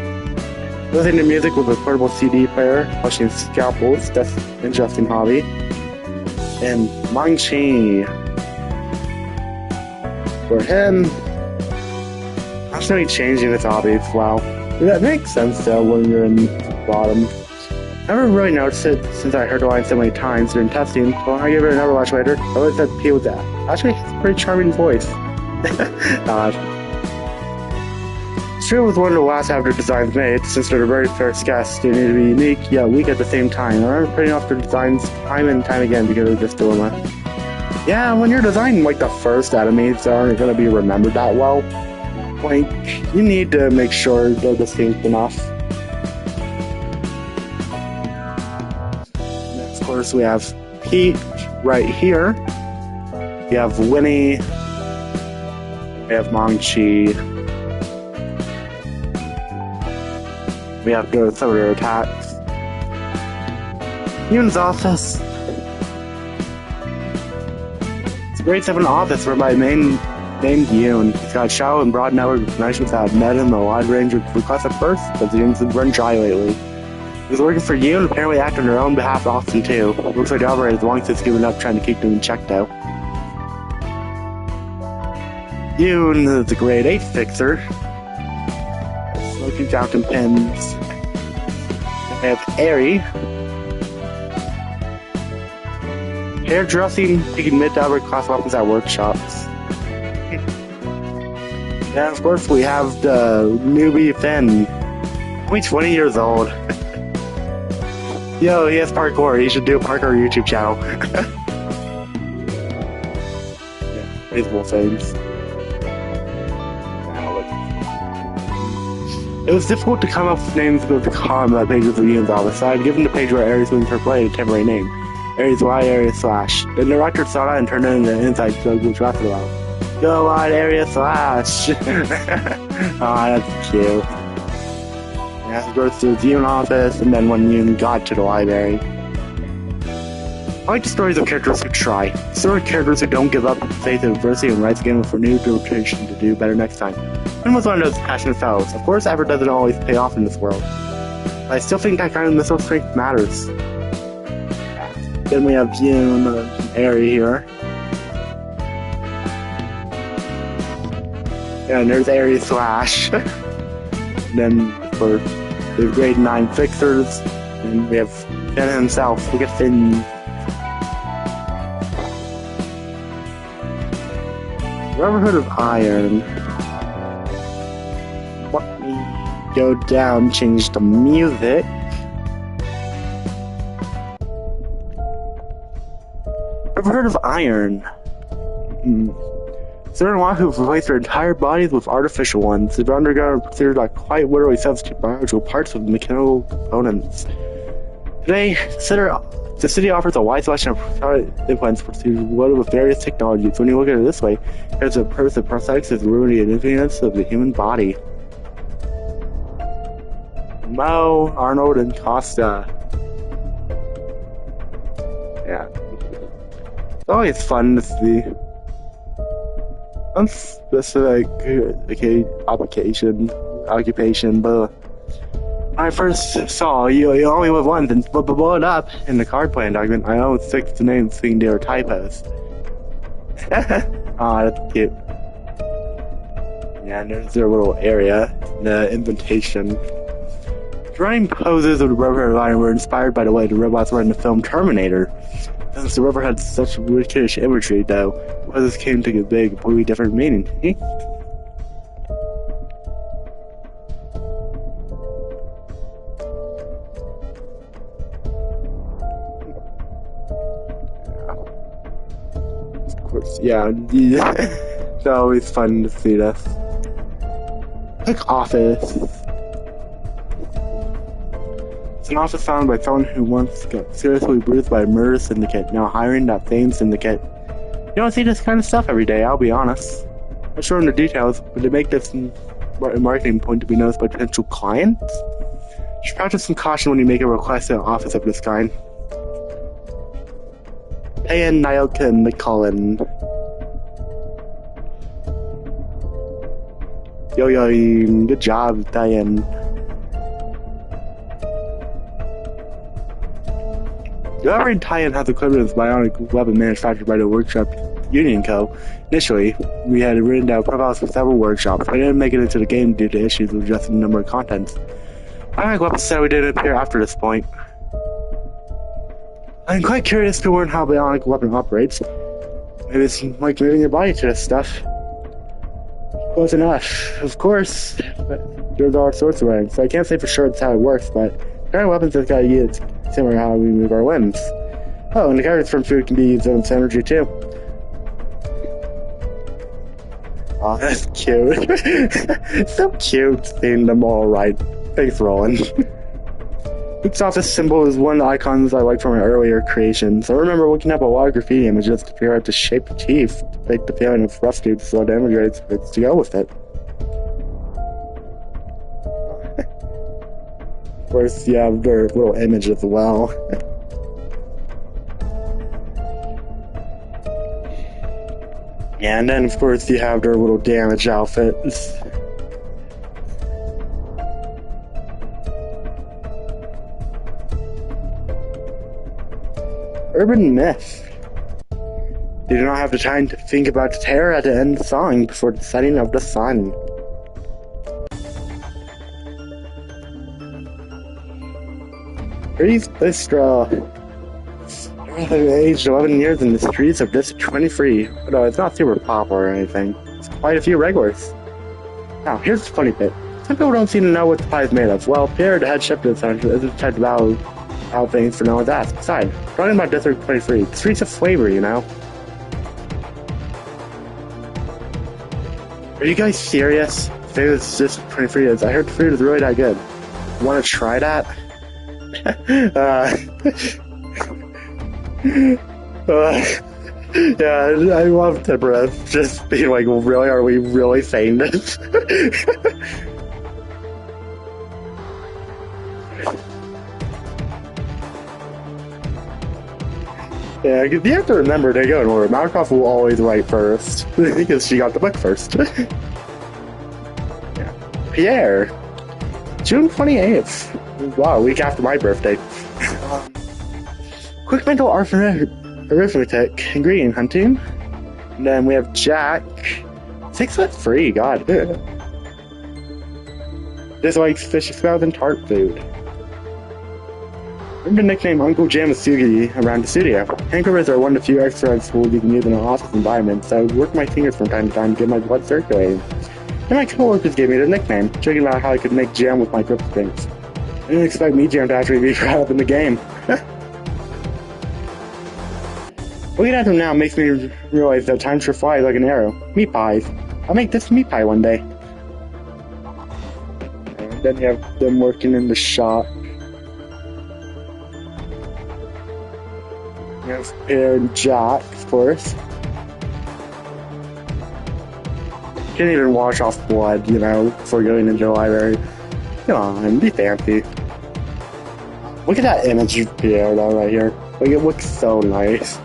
Listening to music with a portable CD player, watching scalpels, that's an interesting hobby. And Mangchi. For him, constantly changing his hobbies. Wow. That makes sense though when you're in the bottom. I never really noticed it since I heard the line so many times during testing, so when I gave it another watch later, I always said P with that. Actually, it's a pretty charming voice. True was one of the last after designs made, since they're the very first guests, they need to be unique, yet weak at the same time. I remember putting off their designs time and time again because of this dilemma. Yeah, when you're designing like the first enemies that aren't going to be remembered that well, like, you need to make sure they're distinct enough. Next, of course, we have Pete right here. We have Winnie. We have Mangchi. We have to go to some of their attacks. Yoon's office. It's a grade 7 office run by a named Yoon. He's got a shallow and broad network of connections that have met him a wide range of requests at first, but the Yoon's been run dry lately. He's working for you and apparently acting on their own behalf often too. Looks like the operator is long since given up trying to keep them checked out. Yoon is the grade 8 fixer. Smoking fountain pens. We have Airy. Hairdressing, taking mid-to class weapons at workshops. And of course we have the newbie Finn. Only 20 years old. Yo, he has parkour. He should do a parkour YouTube channel. Yeah, reasonable things. It was difficult to come up with names with the column that page of the Ian's office, so I had given the page where Aries wins her play a temporary name. Aries Y, Aries Slash. The director saw that and turned it into an inside joke which lasted a while. Go on, Aries Slash! Aw, that's cute. Yeah, he goes to the Ian office, and then when Ian got to the library. I like the stories of characters who try. Stories of characters who don't give up faith in adversity and rise again with renewed determination to do better next time. Finn was one of those passionate fellows. Of course, effort doesn't always pay off in this world. But I still think that kind of mental strength matters. Then we have Yoon and Airy here. Yeah, and there's Aries Slash. Then for the grade 9 fixers, and we have Finn himself. Look at Finn. Brotherhood of Iron. Let me go down, change the music. Brotherhood of Iron. Certain one who've replaced their entire bodies with artificial ones. They've undergone considered like quite literally substitute biological parts of mechanical components. Today, the city offers a wide selection of implants pursued with various technologies. When you look at it this way, there's a purpose of prosthetics is ruining the infiniteness of the human body. Mo, Arnold, and Costa. Yeah. It's always fun to see. Unspecific occupation, but when I first saw you only live once and blow it up in the card plan document, I always fixed the names thinking they were typos. Aw, that's cute. Yeah, and there's their little area, the invitation. Drawing poses of the Brotherhood of Iron were inspired by the way the robots were in the film Terminator. Since the river had such rich imagery, though, poses came to a big, completely different meaning. Of course, yeah. It's always fun to see this. Like Office. It's an office founded by someone who once got seriously bruised by a murder syndicate, now hiring that same syndicate. You don't see this kind of stuff every day, I'll be honest. Not sure on the details, but to make this a marketing point to be noticed by potential clients, you should practice some caution when you make a request in an office of this kind. Payan, Nyoka, and McCullen. Yo, good job, Diane. The Every Titan has equipment as bionic weapon manufactured by the Workshop Union Co. Initially, we had written down profiles for several workshops, but I didn't make it into the game due to issues with adjusting the number of contents. Bionic weapons said we didn't appear after this point. I'm quite curious to learn how a bionic weapon operates. Maybe it's like moving your body to this stuff. Close enough. Of course, there's all sorts of ways, so I can't say for sure it's how it works, but current weapons just gotta use similar to how we move our limbs. Oh, and the carrots from food can be used as energy too. Oh, that's cute. So cute seeing them all right. Thanks, Roland. Luke's office symbol is one of the icons I liked from my earlier creations. I remember looking up a lot of graffiti images to figure out the shape of teeth to make the feeling of rusty to slow damage rates to go with it. Of course, you have their little image as well. Yeah, and then of course you have their little damage outfits. urban myth. They do not have the time to think about terror at the end of the song before the setting of the sun. Breeze Bistro. Aged 11 years in the streets of District 23. No, it's not super popular or anything. It's quite a few regulars. Now, here's the funny bit. Some people don't seem to know what the pie is made of. Well, Pierre, the head chef of the center, isn't the type of out things for no one's asked. Besides, talking about District 23, the streets of flavor, you know? Are you guys serious? Today was District 23 I heard the food is really that good. Want to try that? Yeah, I love Deborah just being like, really, are we really saying this? Yeah, you have to remember to go in order. Malkoff will always write first, because she got the book first. Yeah. Pierre, June 28th. Wow, a week after my birthday. Quick mental arithmetic, ingredient hunting. And then we have Jack, 6'3", god. Dislikes fishy smells and tart food. I'm the nickname Uncle Jamasugi around the studio. Handcovers are one of the few extra tools you can use in an office environment, so I work my fingers from time to time to get my blood circulating. And my coworkers gave me the nickname, joking about how I could make jam with my grip strings. I didn't expect meat jam to actually be brought up in the game. Looking at them now makes me realize that time sure flies like an arrow. Meat pies. I'll make this meat pie one day. And then you have them working in the shop. You have Pierre and Jack, of course. Can't even wash off blood, you know, before going into the library. Come on, be fancy. Look at that image of Pierre though right here. Like, it looks so nice.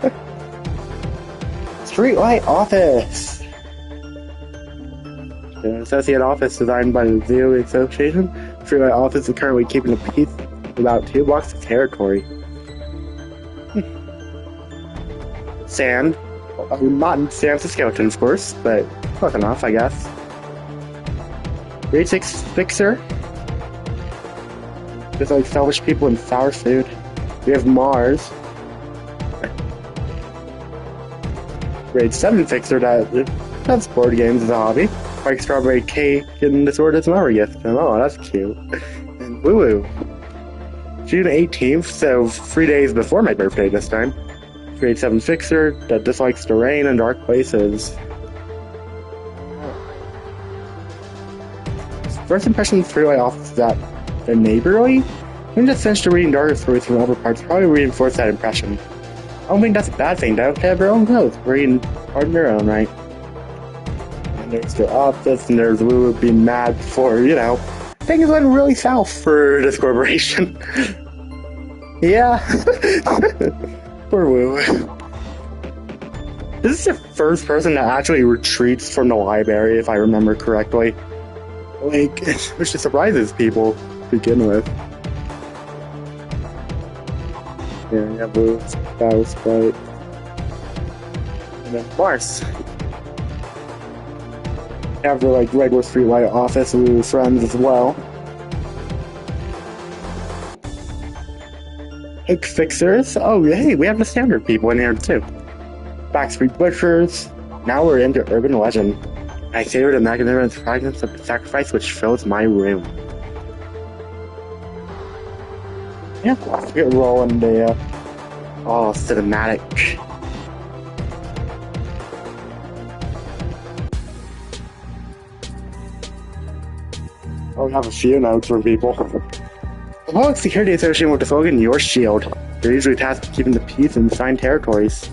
Streetlight office. The associate office designed by the Zoo Association. Streetlight office is currently keeping the peace about 2 blocks of territory. Sand. Not Sam's a skeleton, of course, but close enough, I guess. Grade 6 fixer. Just like selfish people in sour food. We have Mars. Grade 7 fixer that's board games as a hobby. Like strawberry cake and the sword as another gift. Oh, that's cute. And Woo Woo. June 18th, so 3 days before my birthday this time. Grade 7 fixer that dislikes the rain and dark places. First impression of Freeway Office is that they're neighborly. When just finished reading darker stories from other parts, probably reinforced that impression. I don't think that's a bad thing, though. They have their own growth, reading hard in their own right. And there's their office, and there's Woo Woo being mad for, you know, things went really south for this corporation. Yeah. Poor Woo. This is the first person that actually retreats from the library, if I remember correctly. Like, which just surprises people to begin with. Yeah, Woo, that was right. And then Mars. You have the like regular streetlight office with friends as well. Hook fixers. Oh, hey, we have the standard people in here too. Backstreet butchers. Now we're into urban legend. I savor the magnificent fragments of the sacrifice which fills my room. Yeah, let's get rolling the cinematic. I'll have a few notes from people. The Public Security Association with the slogan, Your Shield. They're usually tasked with keeping the peace in assigned territories.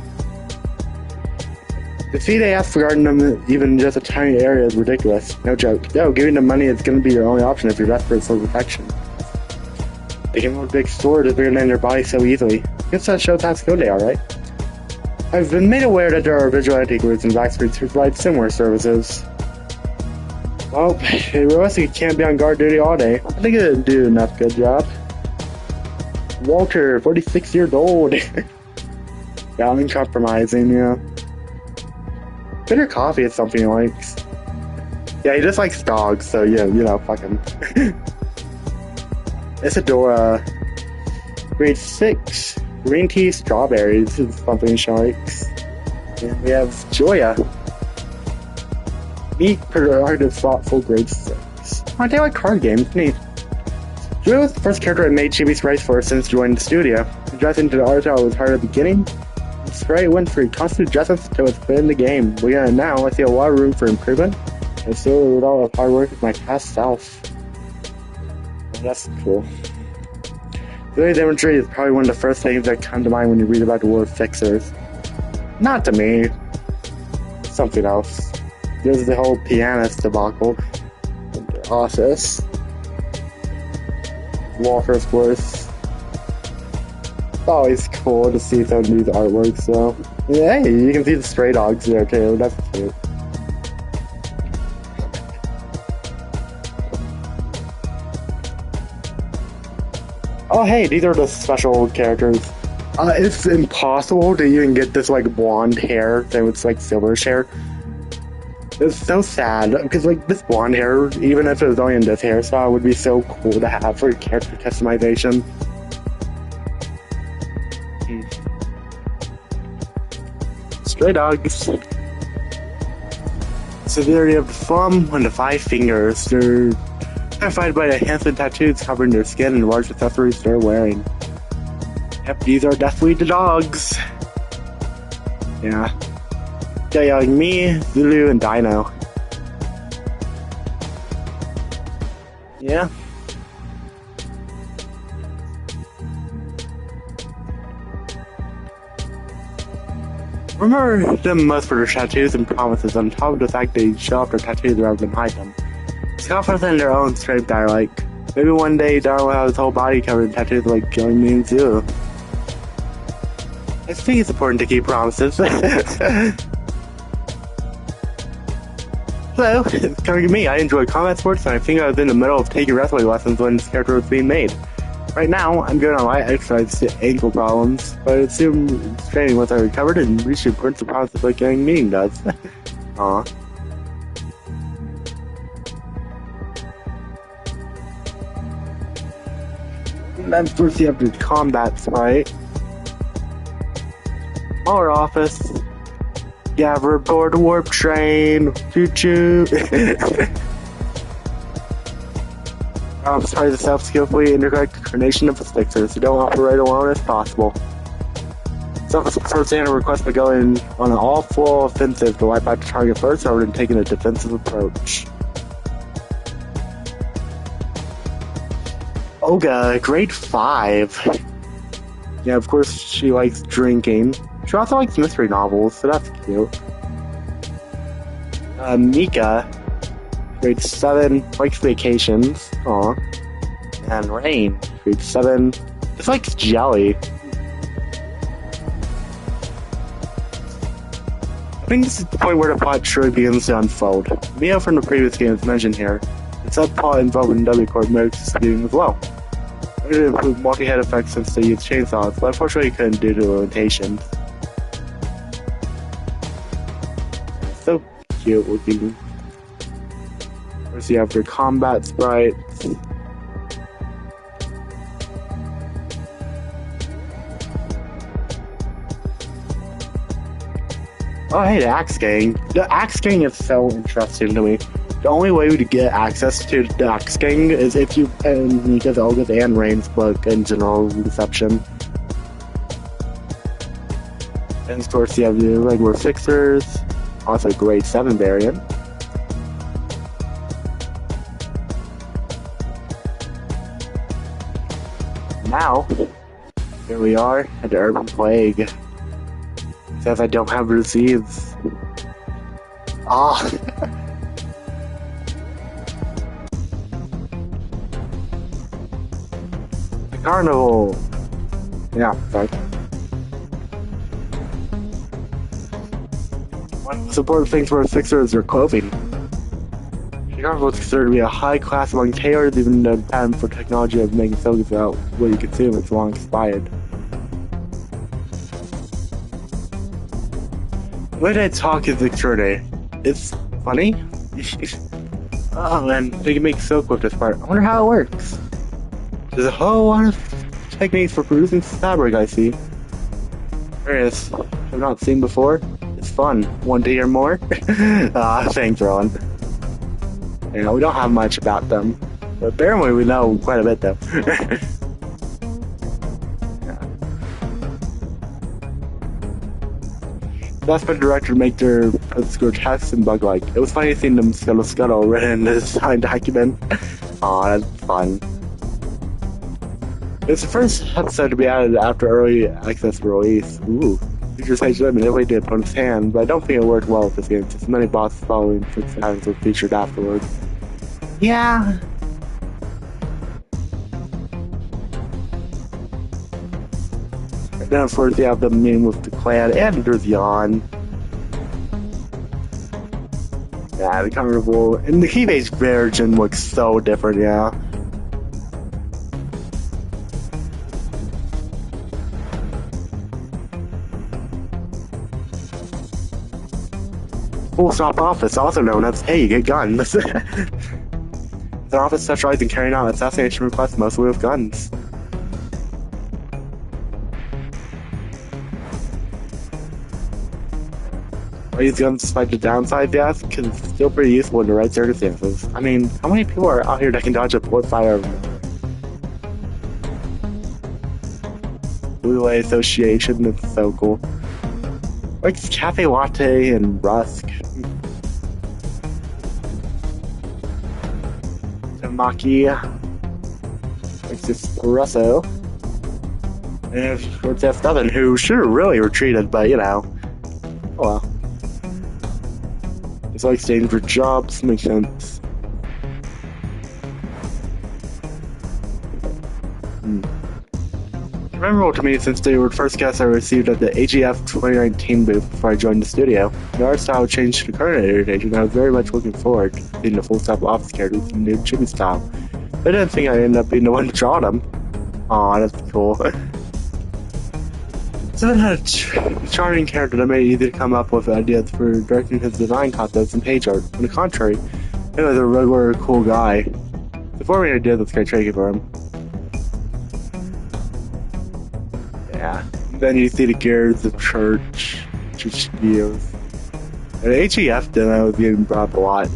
The fee they ask for guarding them, even just a tiny area, is ridiculous. No joke. No, giving them money is going to be your only option if you're desperate for protection. They can hold a big sword is bigger than their body so easily. Guess that shows how skilled they are, right? I've been made aware that there are vigilante groups in backstreets who provide similar services. Well, realistically, you can't be on guard duty all day. I think it'll do enough good job. Walter, 46 years old. uncompromising, yeah. Bitter coffee is something he likes. Yeah, he just likes dogs, so yeah, you know, fuck him. Isadora. Grade 6. Green tea strawberries is something she likes. And we have Joya. Neat, productive, thoughtful, grade 6. Oh, they like card games, neat. Joya was the first character I made chibi sprites for since joining the studio. Adjusting to the art style was hard at the beginning. The sprite went through constant adjustments until it's fit in the game. But yeah, now I see a lot of room for improvement. And still with all the hard work of my past self. And that's cool. The imagery is probably one of the first things that come to mind when you read about the word fixers. Not to me. Something else. There's the whole pianist debacle. In the office. Walker's Worth. It's always cool to see some of these artworks, so. Yeah, hey, you can see the stray dogs there too. That's cute. Oh hey, these are the special characters. It's impossible to even get this like blonde hair thing with like silverish hair. It's so sad because like this blonde hair, even if it was only in this hairstyle, would be so cool to have for character customization. Stray dogs. Severity of the thumb and the 5 fingers. They're identified by the handsome tattoos covering their skin and large accessories they're wearing. Yep, these are definitely the dogs. Yeah. Yeah, like me, Zulu, and Dino. Yeah. Remember them most for their tattoos and promises on top of the fact they show off their tattoos rather than hide them. It's confident in their own strength, they're like, maybe one day Darwin will have his whole body covered in tattoos like killing me and Zulu. I think it's important to keep promises. Hello, it's coming to me. I enjoy combat sports and I think I was in the middle of taking wrestling lessons when this character was being made. Right now, I'm going on light exercise to ankle problems, but I assume it's training once I recovered and reach the importance of promises like getting meeting does. Aw. And then first you have the combat sprite. Our office. Yeah, we're aboard the warp train. Choo choo. Sprite itself skillfully integrate the coordination of the fixers, so don't operate alone as possible. Some first hand request by going on an all-full offensive to wipe out the target first rather than taking a defensive approach. Olga, grade 5. Yeah, of course she likes drinking. She also likes mystery novels, so that's cute. Mika, grade 7, likes vacations. Aw. And Rain, grade 7, just likes jelly. I think this is the point where the plot truly begins to unfold. Mia from the previous game is mentioned here. The subplot involving W Corp merits being as well. I wanted to improve multi-head effects since they use chainsaws, but unfortunately couldn't due to limitations. So cute looking. Let's see after combat sprites. Oh hey, the Axe Gang. The Axe Gang is so interesting to me. The only way to get access to the Axe Gang is if you get Olga's and Rain's book in general reception. And of course you have the regular fixers, also grade 7 variant. Now, here we are at the Urban Plague. It says I don't have receipts. Ah. The carnival. Yeah, sorry. One of the most important things for a fixer is their clothing. The carnival is considered to be a high class among tailors, even the patent for technology of making silks about what you consume is long expired. When I talk is extraordinary. It's funny. Oh man, they can make silk with this part. I wonder how it works. There's a whole lot of techniques for producing fabric, I see. Various I've not seen before. It's fun. Want to hear more? Thanks, Rowan. You know, we don't have much about them. But apparently we know quite a bit, though. That's for the director to make their posts grotesque and bug-like. It was funny seeing them scuttle written in the design document. Aw, that's fun. It's the first episode to be added after early access release. Ooh. Features page limit way to opponent's hand, but I don't think it worked well with this game, since many bosses following six hands were featured afterwards. Yeah. And then of course you have the meeting with the clan, and there's Jan. Yeah, the comfortable, and the key-based version looks so different, yeah. Full stop office, also known as Hey, you get guns. It's an office specialized in carrying out assassination requests mostly with guns. Are these guns despite the downside, yes? Because it's still pretty useful in the right circumstances. I mean, how many people are out here that can dodge a bullet fire? Blue-Way Association, it's so cool. Like Cafe Latte and Rusk. Tamaki. Like Espresso. And of course that's Southern, who should have really retreated, but you know. Oh well. It's like staying for jobs, makes sense. Memorable to me since they were the first guests I received at the AGF 2019 booth before I joined the studio. The art style changed to the current iteration, and I was very much looking forward to seeing the full-stop office characters in the new chibi style. But I didn't think I'd end up being the one to draw them. Aw, that's cool. Seven had a charming character that made it easy to come up with ideas for directing his design concepts and page art. On the contrary, he was a regular cool guy. Before we did, that's kind of tricky for him. Yeah. Then you see the gears of church videos. And HEF demo was getting brought up a lot.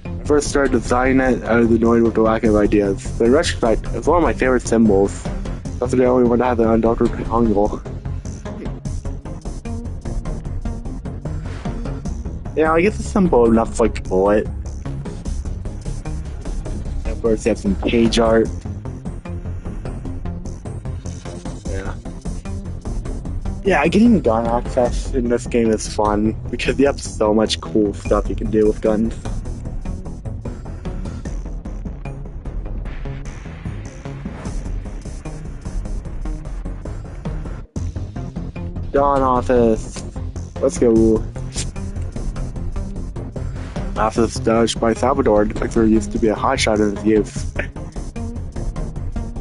I first started designing it, I was annoyed with the lack of ideas. But in retrospect, it's one of my favorite symbols. That's the only one that has an unaltered angle. Yeah, I guess it's simple enough like a bullet. And of course, you have some page art. Yeah, getting gun access in this game is fun, because you have so much cool stuff you can do with guns. Dawn office. Let's go. Office dodged by Salvador. The Pixar used to be a hotshot in his youth.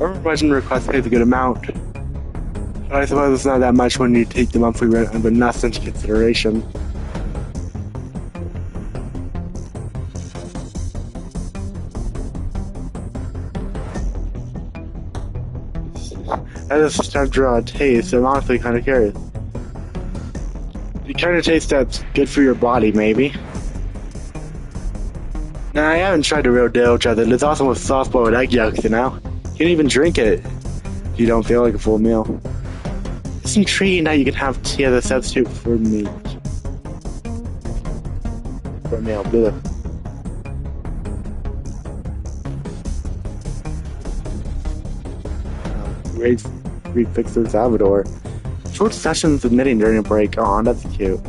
Urban request pays a good amount. I suppose it's not that much when you take the monthly rent of the nest into consideration. I just time to draw a taste. I'm honestly kind of curious. The kind of taste that's good for your body, maybe. Nah, I haven't tried the real deal, Jonathan. It's awesome with soft-boiled egg yolks, you know? You can even drink it if you don't feel like a full meal. It's intriguing that you can have tea as a substitute for meat. For a meal, bleh. Great fixer Salvador. Short sessions of knitting during a break. Aw, that's cute.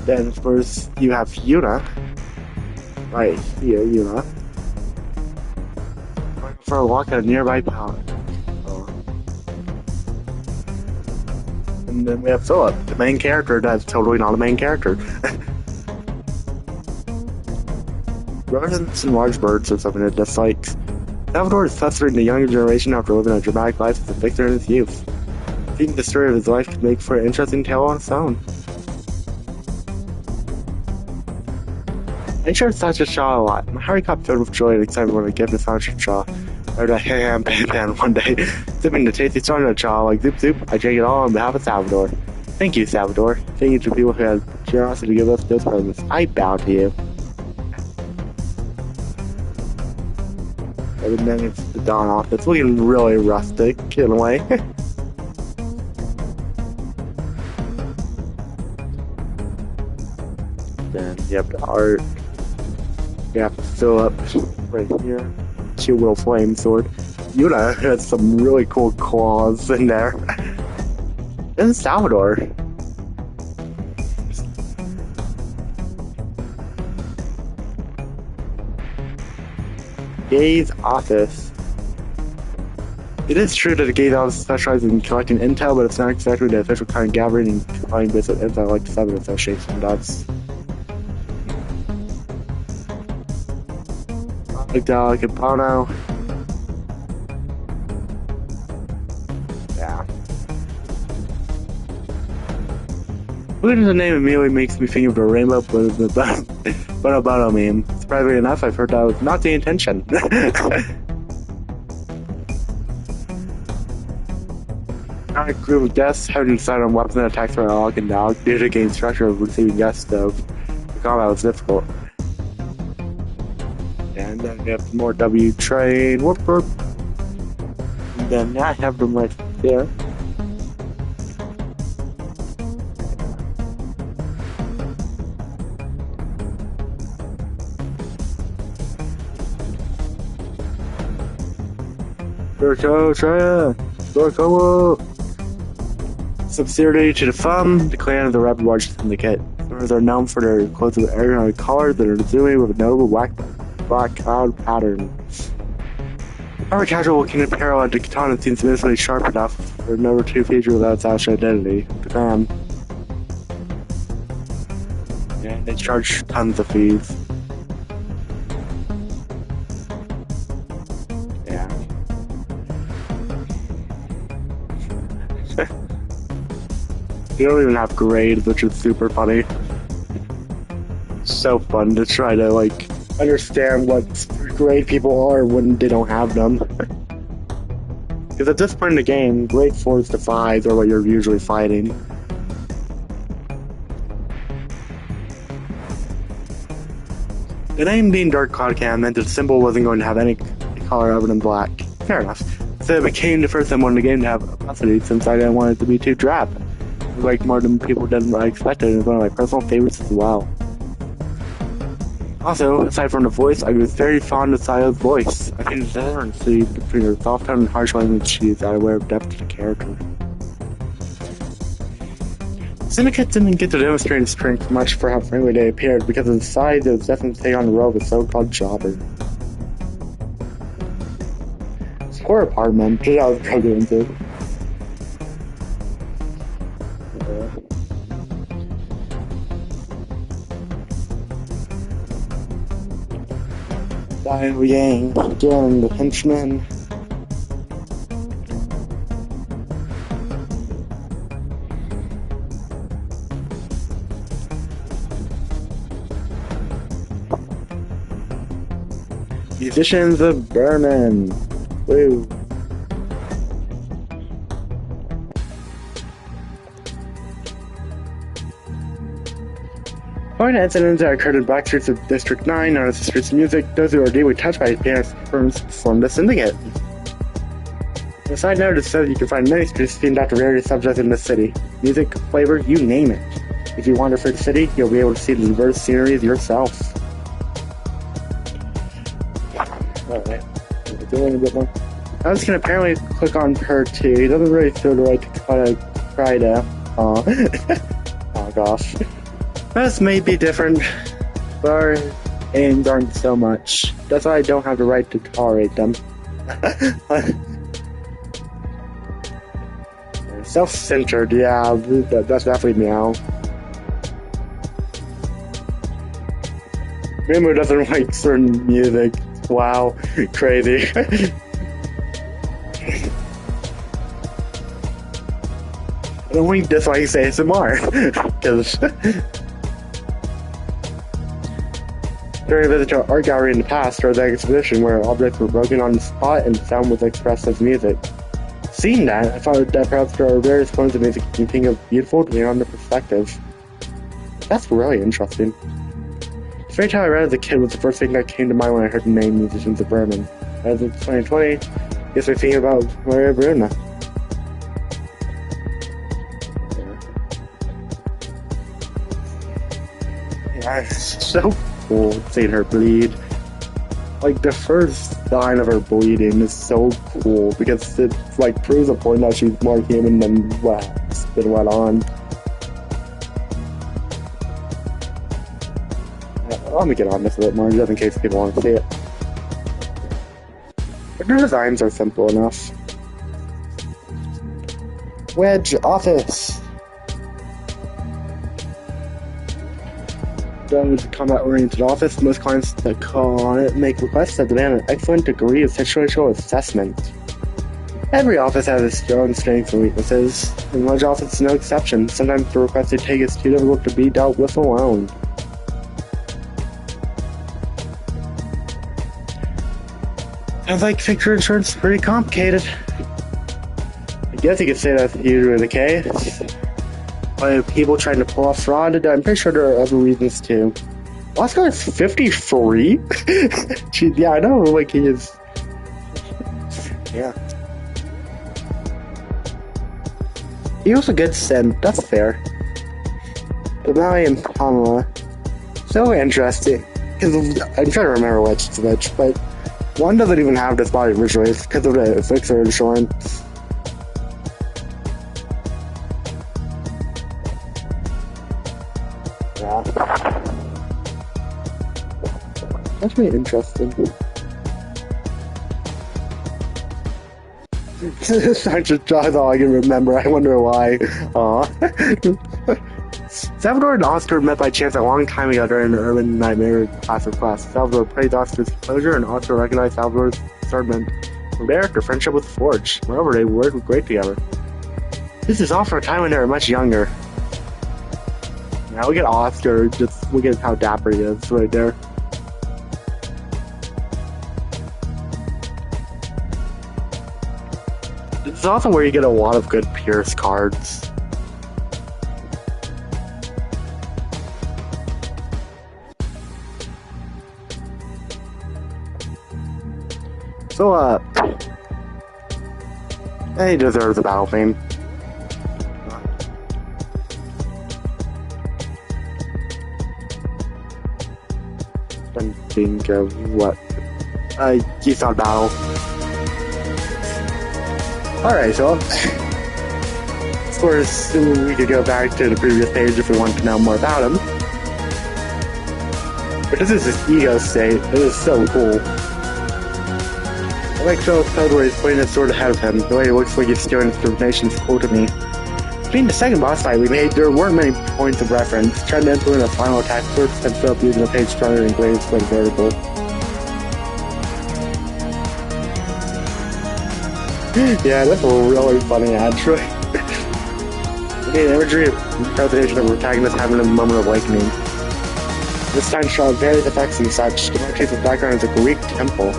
Then, of course, you have Yuna. Right here, Yuna. Going for a walk at a nearby pond. Oh. And then we have Philip, the main character that's totally not a main character. Rodents and large birds are something it dislikes. Salvador is fostering the younger generation after living a dramatic life as a victor in his youth. Seeing the story of his life could make for an interesting tale on its own. I enjoyed Sasha Shaw a lot. My heart got filled with joy and excitement when I gave to Sasha Shaw. I heard a ham pan one day, sipping the tasty Sasha Shaw like zoop zoop. I drank it all on behalf of Salvador. Thank you, Salvador. Thank you to people who had generosity to give us those presents. I bow to you. And then it's the Dawn office. It's looking really rustic in a way. Then you have the art. You have Philip right here. Cute little flame sword. Yuna has some really cool claws in there. And Salvador. Gaze office. It is true that the Gaze office specializes in collecting intel, but it's not exactly the official kind of gathering and compiling bits of intel like the Southern Association does. Like a Bono. Yeah. Looking at the name immediately makes me think of the rainbow Bono meme. Surprisingly enough, I've heard that was not the intention. Not a group of guests having decided on weapons and attacks for a lock and dog due to the game structure of receiving guests, though the combat was difficult. And then we have more W train. Whoop whoop. And then I have them right there. Subsidiary to the FUM, the clan of the Rapid Watch Syndicate. Members are known for their clothes with aerodynamic collars that are zooming with a notable black cloud pattern. Our casual looking at parallel to Katana seems immensely sharp enough for number 2 feature without its actual identity, the clan. Yeah, they charge tons of fees. Yeah. You don't even have grades, which is super funny. It's so fun to try to, like, understand what grade people are when they don't have them. Because at this point in the game, grade 4s to 5s are what you're usually fighting. The name being Dark Cloud Cam meant that the symbol wasn't going to have any color other than black. Fair enough. So it became the first symbol in the game to have opacity since I didn't want it to be too drab. It was like more than people didn't expect it, and it's one of my personal favorites as well. Also, aside from the voice, I was very fond of Sayo's voice. I think the difference between her soft tone and harsh language she is out of way of depth to the character. Syndicate didn't get to demonstrate its strength much for how friendly they appeared, because of the size it was definitely take on the role of a so-called jobber. Score apartment, that I was probably into. Dio Yang, again, the henchman. Musicians of Berman. Woo. Following incidents that occurred in black streets of District 9, known as the Streets of Music, those who are deeply touched by pianist firms formed a syndicate. A side note, it says you can find many streets themed after various subjects in the city. Music, flavor, you name it. If you wander through the city, you'll be able to see the diverse sceneries yourself. Alright, doing a bit more. I was gonna apparently click on her too. He doesn't really feel the right to try to. Oh gosh. This may be different, but our aims aren't so much. That's why I don't have the right to tolerate them. Self-centered, yeah, that's definitely meow. Mimu doesn't like certain music, Wow, crazy. I don't think that's why he says ASMR. Because during a visit to an art gallery in the past, there was an exhibition where objects were broken on the spot and sound was expressed as music. Seeing that, I thought that perhaps there are various forms of music you can think of beautiful depending on the perspective. That's really interesting. The fairy tale I read as a kid was the first thing that came to mind when I heard the name Musicians of Bremen. As of 2020, gets me thinking about Maria Bruna. Yeah, it's so cool seeing her bleed. Like, the first sign of her bleeding is so cool because it, like, proves a point that she's more human than what's been went on. Let me get on this a bit more just in case people want to see it. But the designs are simple enough. Wedge office. With a combat-oriented office, most clients that call on it make requests that demand an excellent degree of situational assessment. Every office has its own strengths and weaknesses, and Wedge office is no exception. Sometimes the request they take is too difficult to be dealt with alone. Sounds like picture insurance is pretty complicated. I guess you could say that's usually the case. People trying to pull off fraud, I'm pretty sure there are other reasons too. Oscar is 53? Jeez, yeah, I know, like, he is. Yeah. He was a good sin, that's fair. But Maui and Pamela, so interesting. Because I'm trying to remember which, but one doesn't even have this body visually, it's because of the fixer insurance. Yeah. That's really interesting. I just that's all I can remember. I wonder why. Salvador and Oscar met by chance a long time ago during an urban nightmare class of class. Salvador praised Oscar's composure, and Oscar recognized Salvador's discernment. From there, their friendship was forged. Moreover, they worked great together. This is all for a time when they were much younger. Now we get Oscar, just look at how dapper he is right there. This is also where you get a lot of good Pierce cards. So, he deserves a battle fame. Think of what you thought battle. Alright, so of course we could go back to the previous page if we want to know more about him. But this is his ego state. It is so cool. I like Phil's code where he's putting his sword ahead of him. The way he looks like he's stealing his determination is cool to me. Between the second boss fight we made, there weren't many points of reference. Trying to implement a final attack first and up using a page stronger than Glaive's like vertical. Yeah, that's really funny actually. The imagery of presentation of protagonist having a moment of awakening. This time showed various effects and such. The motif's background is a Greek temple.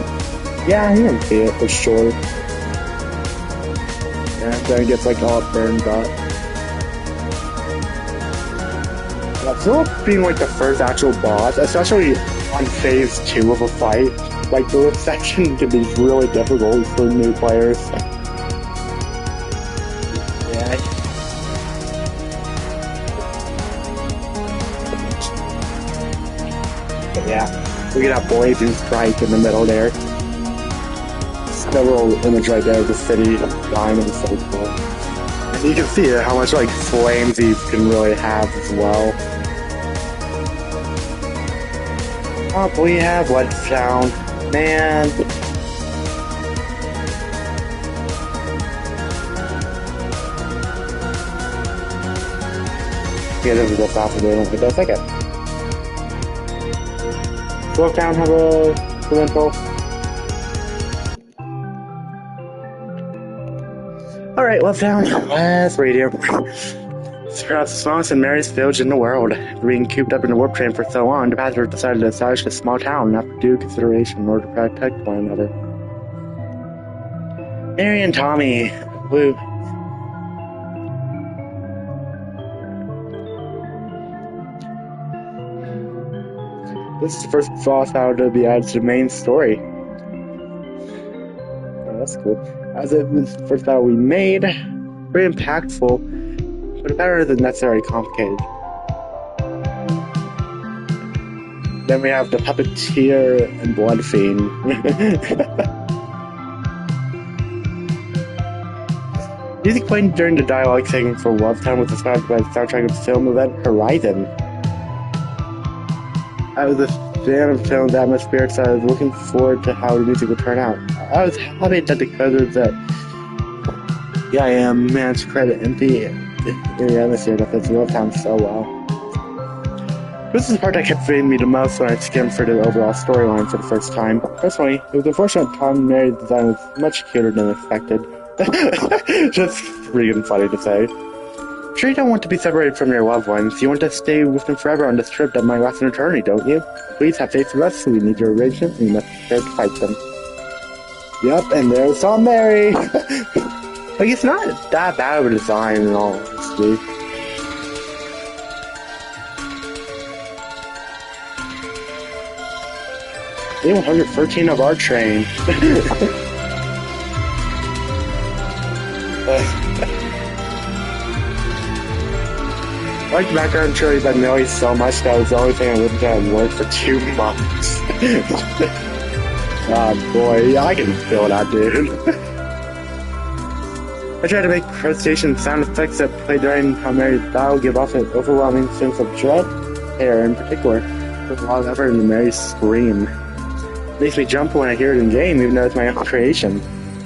Yeah, you can see it for sure. And then it gets like all burned up. Philip being like the first actual boss, especially on phase 2 of a fight, like the lift section can be really difficult for new players. Yeah. But yeah, we get that blazing strike in the middle there. Several image right there of the city dying and so cool. And you can see how much like flames these can really have as well. Oh, but we have Bloodstown. Man. Yeah, this is the fastest way to go second. Bloodstown have a rental. Alright, well, down last radio. Throughout the smallest and merriest village in the world, being cooped up in a warp train for so long, the passengers decided to establish a small town after due consideration in order to protect one another. Mary and Tommy, woo. This is the first boss out to be added to the main story. Oh, that's cool. As it was the first battle we made, very impactful, but better than necessarily complicated. Then we have the Puppeteer and Blood Fiend. Music playing during the dialogue segment for Love Town was inspired by the soundtrack of the film event Horizon. I was a fan of the film's atmosphere, so I was looking forward to how the music would turn out. I was happy that the credits that I am managed to credit in the atmosphere that fits Love Town so well. This is the part that kept fitting me the most when I skimmed for the overall storyline for the first time. Personally, it was unfortunate Tom and Mary's design was much cuter than expected. Just freaking funny to say. Sure, you don't want to be separated from your loved ones. You want to stay with them forever on this trip that might last an eternity, don't you? Please have faith in us. We need your arrangement, and you must prepare to fight them. Yep, and there's Tom Mary! Like, it's not that bad of a design in all honesty. Day 113 of our train. I like the background chili by Millie so much that was the only thing I lived at work for 2 months. Oh boy, yeah, I can feel that, dude. I tried to make presentation sound effects that play during how Mary's battle give off an overwhelming sense of dread. Hair in particular, with a lot of effort in Mary's scream. It makes me jump when I hear it in game, even though it's my own creation.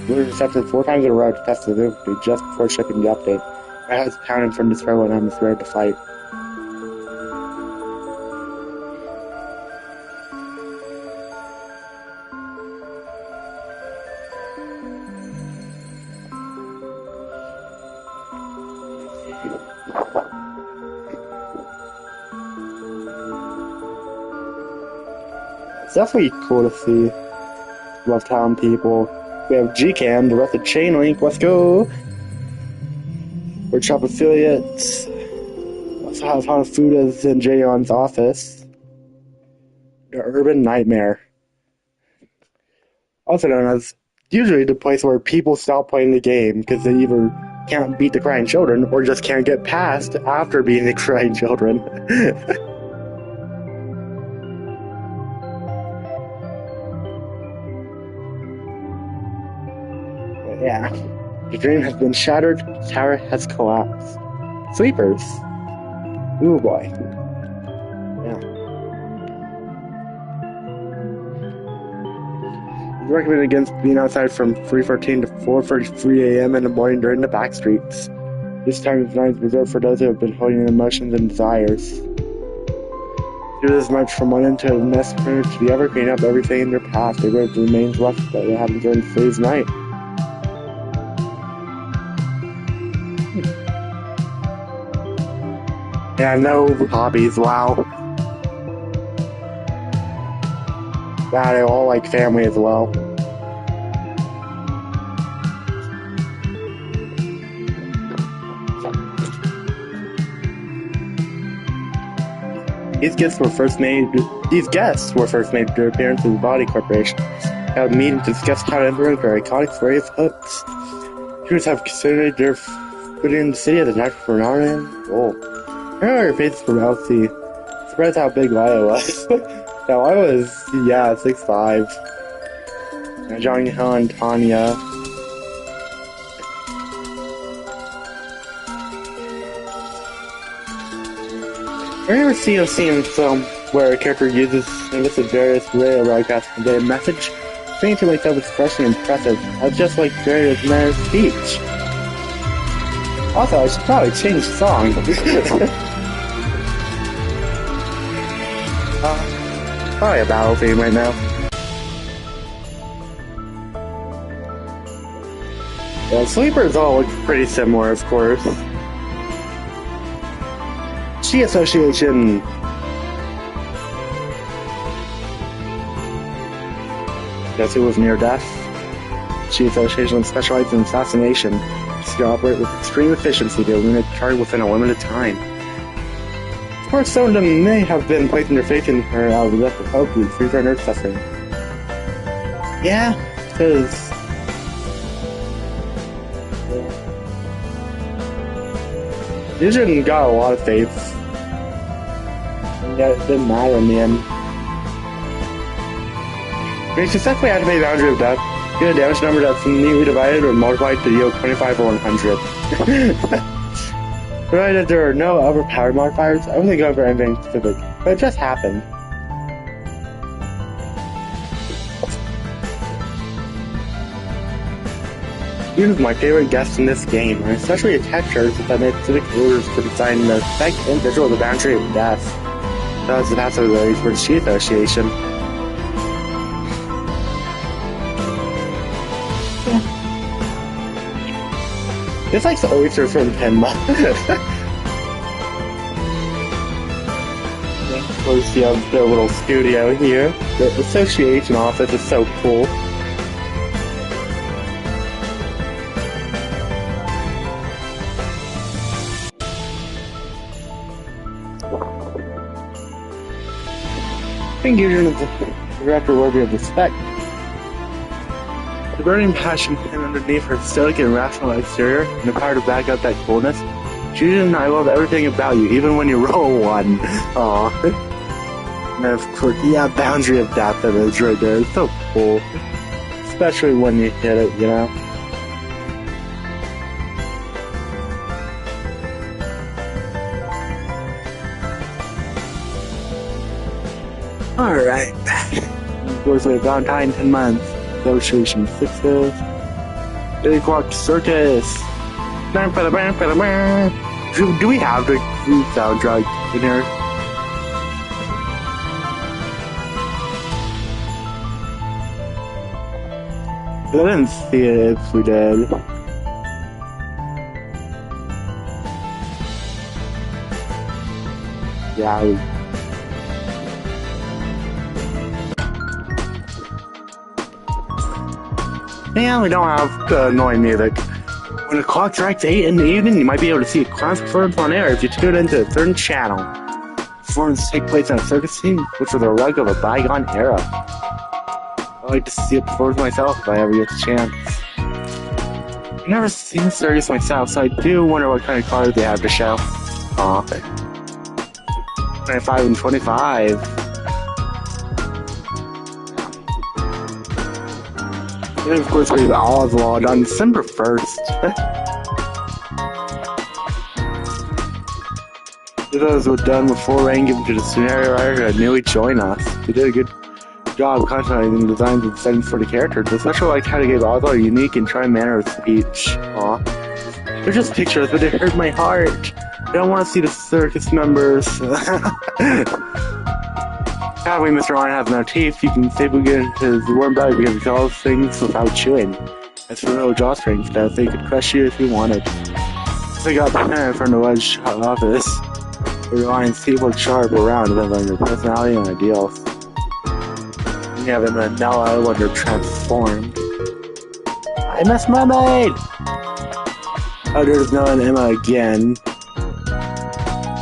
We were accepted 4 times in a row to test the ability just before shipping the update. My heart was pounding from the struggle and I'm scared to fight. It's definitely cool to see Love Town people. We have GCAM, the rest of Chainlink, let's go! Workshop affiliates. Also have Hanafuda's in Jayon's office. The Urban Nightmare. Also known as usually the place where people stop playing the game because they either can't beat the crying children or just can't get past after beating the crying children. Yeah. The dream has been shattered, the tower has collapsed. Sleepers. Ooh boy. Yeah. It's recommended against being outside from 3:14 to 4:33 a.m. in the morning during the back streets. This time of night is reserved for those who have been holding emotions and desires. Do this march from one end to the next corner to the other, clean up everything in their path. They read the remains left that will happen during today's night. Yeah, no hobbies, wow. Yeah, they all like family as well. These guests were first made their appearance in the Body Corporation. They had a meeting to discuss how to implement their iconic various hooks. Humans have considered their footing in the city as a natural phenomenon. Oh. I remember her faces from LC. Surprised how big Lila was. No, I was, 6'5". Johnny, Helen, Tanya. I remember seeing a scene in film where a character uses and lists various radio broadcasts and get a message. Saying to myself it's fresh and impressive. I was just like various man's speech. Also, I should probably change the song. Probably a battle theme right now. Yeah, sleepers all look pretty similar, of course. Chi Association. Guess who was near death? Chi Association specializes in assassination. She operates with extreme efficiency to eliminate the target within a limited time. Of course, some of them may have been placing their faith in her out of the death of hope to free for nurse suffering. Yeah, because Vision got a lot of faith. And yet it didn't matter in the end. We successfully activate the boundary of death. Get a damage number that's neatly divided or multiplied to yield 25 or 100. Provided there are no overpowered modifiers, I wasn't going for anything specific, but it just happened. Yun is my favorite guest in this game, and especially attack charges since I made specific orders for designing the effect and visual of the boundary of death. That was the passive abilities for the Chi Association. It's like the oysters from Penma. Of course, you have their little studio here. The association office is so cool. I think Gideon is the director worthy of respect. The burning passion hidden underneath her stoic and rational exterior, and the power to back up that coolness. Gideon, I love everything about you, even when you roll one. Aww. And of course, yeah, boundary of death that is right there. It's so cool. Especially when you hit it, you know? Alright. Of course, we have Valentine 10 months. Negotiation 6 days. 8 o'clock circus. Do we have the soundtrack in here? I didn't see it if we did. Yeah. Yeah, we don't have annoying music. When the clock strikes 8 in the evening, you might be able to see a clown's performance on air if you tune into a certain channel. Performances take place on a circus scene, which was a relic of a bygone era. I like to see a performance myself if I ever get the chance. I've never seen a circus myself, so I do wonder what kind of cars they have to show. Aw. 25 and 25. And of course, we have Oswald on December 1st. Those were done with full reign given to the scenario writer who had newly joined us. They did a good job concentrating the designs and settings for the characters, especially like how they gave Oswald a unique and charming manner of speech. Aw. They're just pictures, but they hurt my heart. I don't want to see the circus numbers. Sadly, Mr. Ryan has no teeth. You can safely get into his warm belly because he calls things without chewing. As for the little drawstrings, though, they could crush you if you wanted. They got in front of the wedge office. Where Ryan's teeth look sharp around depending on your personality and ideals. And you have Emma and Nella when they're transformed. I miss Mermaid! Oh, there's Nella and Emma again.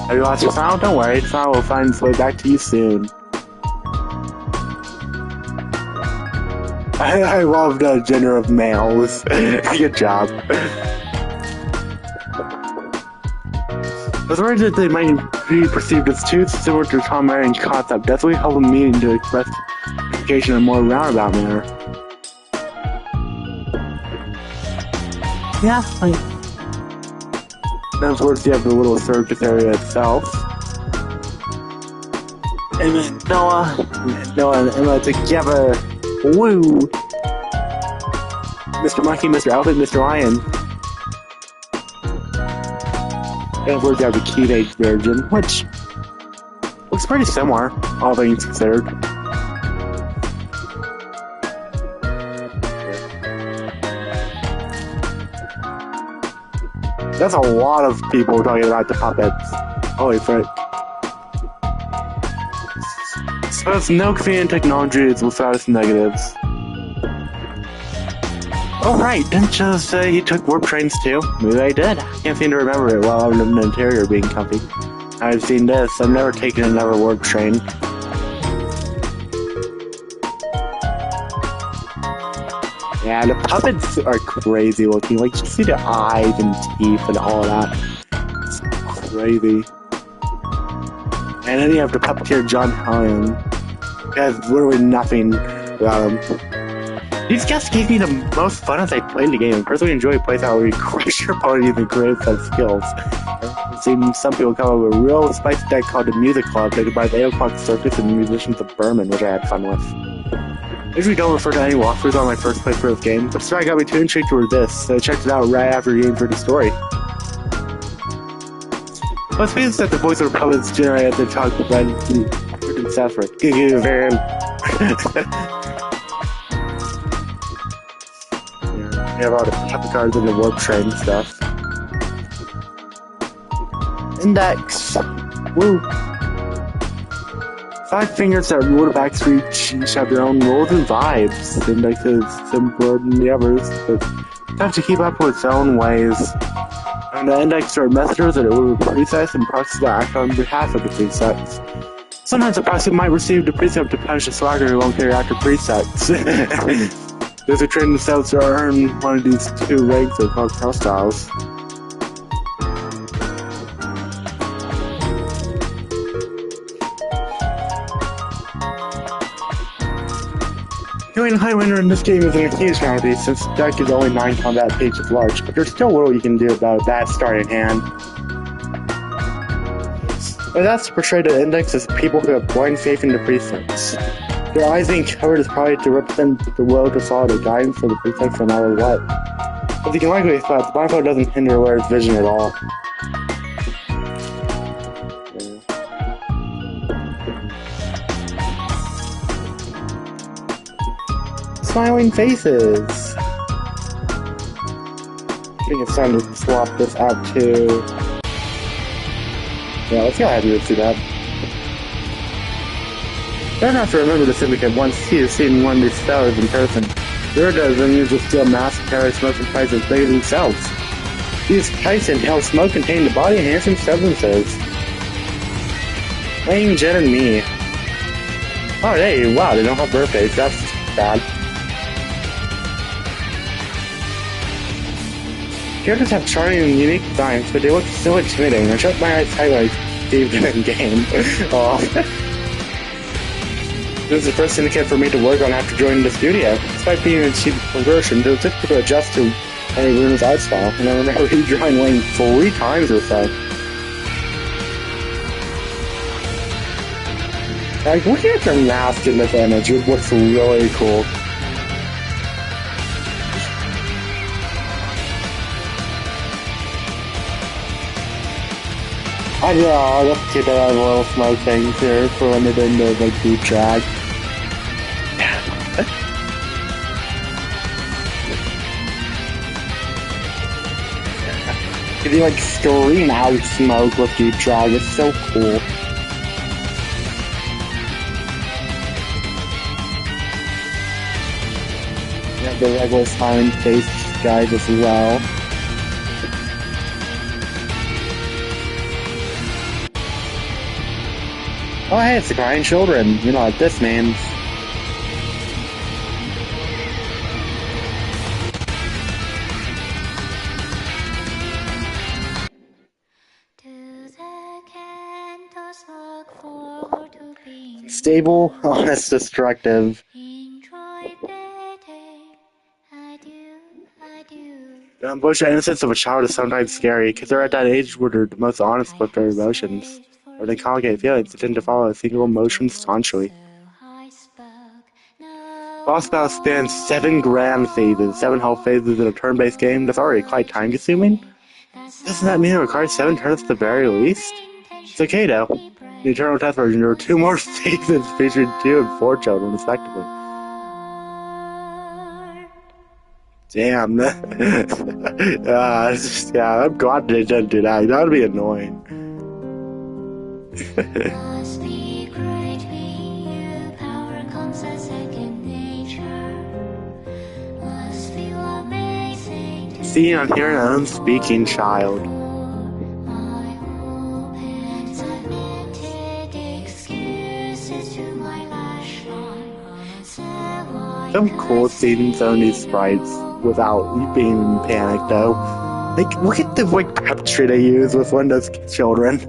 Have you lost your smile? Don't worry, the smile will find its way back to you soon. I love the gender of males. Good job. I was worried that they might be perceived as too similar to Tom and Mary's concept, definitely help them meaning to express communication in a more roundabout manner. Yeah, then of course you have the little circus area itself. And then Noah and Emma together. Woo! Mr. Monkey, Mr. Elephant, Mr. Lion. And of course you have the Key-Age version, which looks pretty similar, all things considered. That's a lot of people talking about the puppets. Holy frick. Suppose no convenient technology is without its negatives. Oh right, didn't just say he took warp trains too? Maybe I did. I can't seem to remember it while I'm in the interior being comfy. I've seen this. I've never taken another warp train. Yeah, the puppets are crazy looking. Like, you see the eyes and teeth and all that. It's crazy. And then you have the puppeteer John Hine. He has literally nothing about him. These guests gave me the most fun as I played the game. I personally enjoy plays how you crush your opponent using creative set skills. I've seen some people come up with a real spicy deck called the Music Club, taken by the 8 o'clock Circus and the Musicians of Berman, which I had fun with. I usually don't refer to any walkthroughs on my first playthrough of the game, but the story got me too intrigued toward this, so I checked it out right after the game for the story. Let's face that the voice of the puppets generate at the talk provided freaking separate. You have all the puppet cards and the warp train stuff. Index! Woo! 5 fingers that rule the backstreet each have their own rules and vibes. The index is simpler than the others, but tough to keep up with its own ways. And the index are messengers that will presets and proxies that act on behalf of the presets. Sometimes a proxy might receive the precept to punish a swagger who won't carry out the presets. Those who train themselves to earn one of these 2 ranks are called hostiles. Doing high winner in this game is an huge penalty since the deck is only 9 combat pages large, but there's still little you can do about a bad starting hand. But that's to portray the index as people who have blind faith in the precepts. Their eyes being covered is probably to represent the will to follow the guidance for the precepts no matter what. As you can likely expect, the blindfold doesn't hinder the wearer's vision at all. Smiling faces! I think it's time to swap this out too. Yeah, let's go ahead and do that. Don't have to remember the syndicate once he has seen one of these fellas in person. There does unusual steel mask carry smoke and pipes as big as themselves. These pipes inhale smoke contain the body enhancing substances. Playing Jen and me. Oh hey, wow, they don't have birthdays, that's bad. Characters have charming and unique designs, but they look so intimidating. I shut my eyes tight like Steve in the game. Oh. This is the first syndicate for me to work on after joining the studio. Despite being a cheap conversion, it was difficult to adjust to Ruina's art style, and I remember redrawing Wayne 3 times or so. Like, looking at your mask in this image, it looks really cool. I know, let's keep it on little smoke things here for when they're in the deep drag. If you like scream out smoke with deep drag, it's so cool. You have the regular smiling face guys as well. Oh hey, it's the crying children. You know what this means. Stable, honest, destructive. The unbushing innocence of a child is sometimes scary, because they're at that age where they're the most honest with their emotions. Or they complicate feelings that tend to follow a single emotion staunchly. Boss battle spans 7 grand phases, 7 health phases in a turn-based game. That's already quite time-consuming. Doesn't that mean it requires 7 turns at the very least? It's okay though. In the Eternal Test version, there were 2 more phases featuring 2 and 4 children, respectively. Damn. Yeah, I'm glad they didn't do that. That would be annoying. Must be great being you, power comes as second nature. Must feel amazing to See, I'm hearing an unspeaking child. my hope and submitted excuses to my lash line. Some cool seeing some of these sprites without being in panic, though. Like, look at the like puppetry they use with Windows children.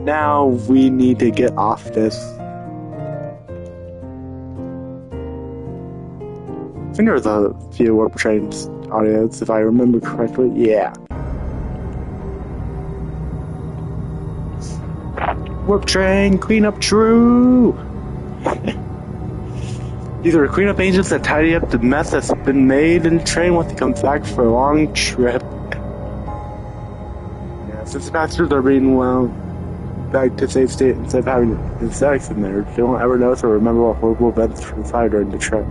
Now we need to get off this. I think there's a few Warp Trains audios, if I remember correctly. Yeah. Warp Train, clean up true! These are cleanup agents that tidy up the mess that's been made in the train once it comes back for a long trip. Yeah, since the passengers are being back to safe state instead of having insects in there, they won't ever notice or remember what horrible events transpired during the trip.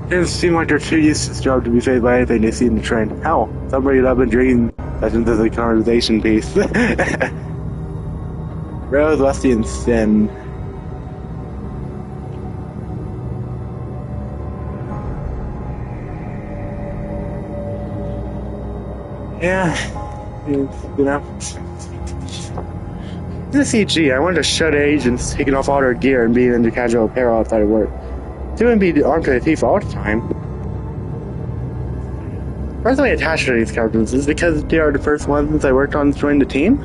It doesn't seem like they're too used to this job to be fazed by anything they see in the train. Hell, some bring it up in drinking sessions as a conversation piece. Rose, Lusty, and Sin. Yeah, you know. In the CG, I wanted to show the agents taking off all their gear and being into casual apparel outside of work. They wouldn't be armed to the teeth all the time. Personally attached to these characters is because they are the first ones I worked on to join the team.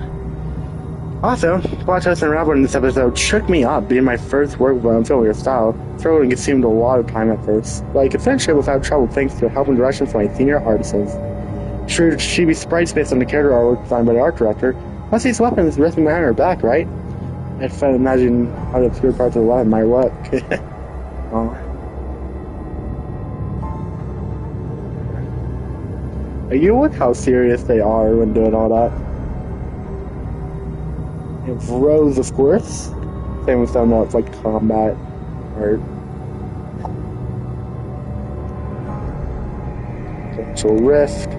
Also, Plot Twist and Rabbit in this episode shook me up, being my first work with unfamiliar style. Throwing consumed a lot of time at first, but I could finish it without trouble thanks to help and direction from my senior artisans. True, chibi sprites based on the character artwork designed by the art director. Once these weapons resting behind her back, right? I had to imagine how the obscure parts of the weapon might look. Oh. You look how serious they are when doing all that. And Rose, of course. Same with them, it's like combat art. Potential rift.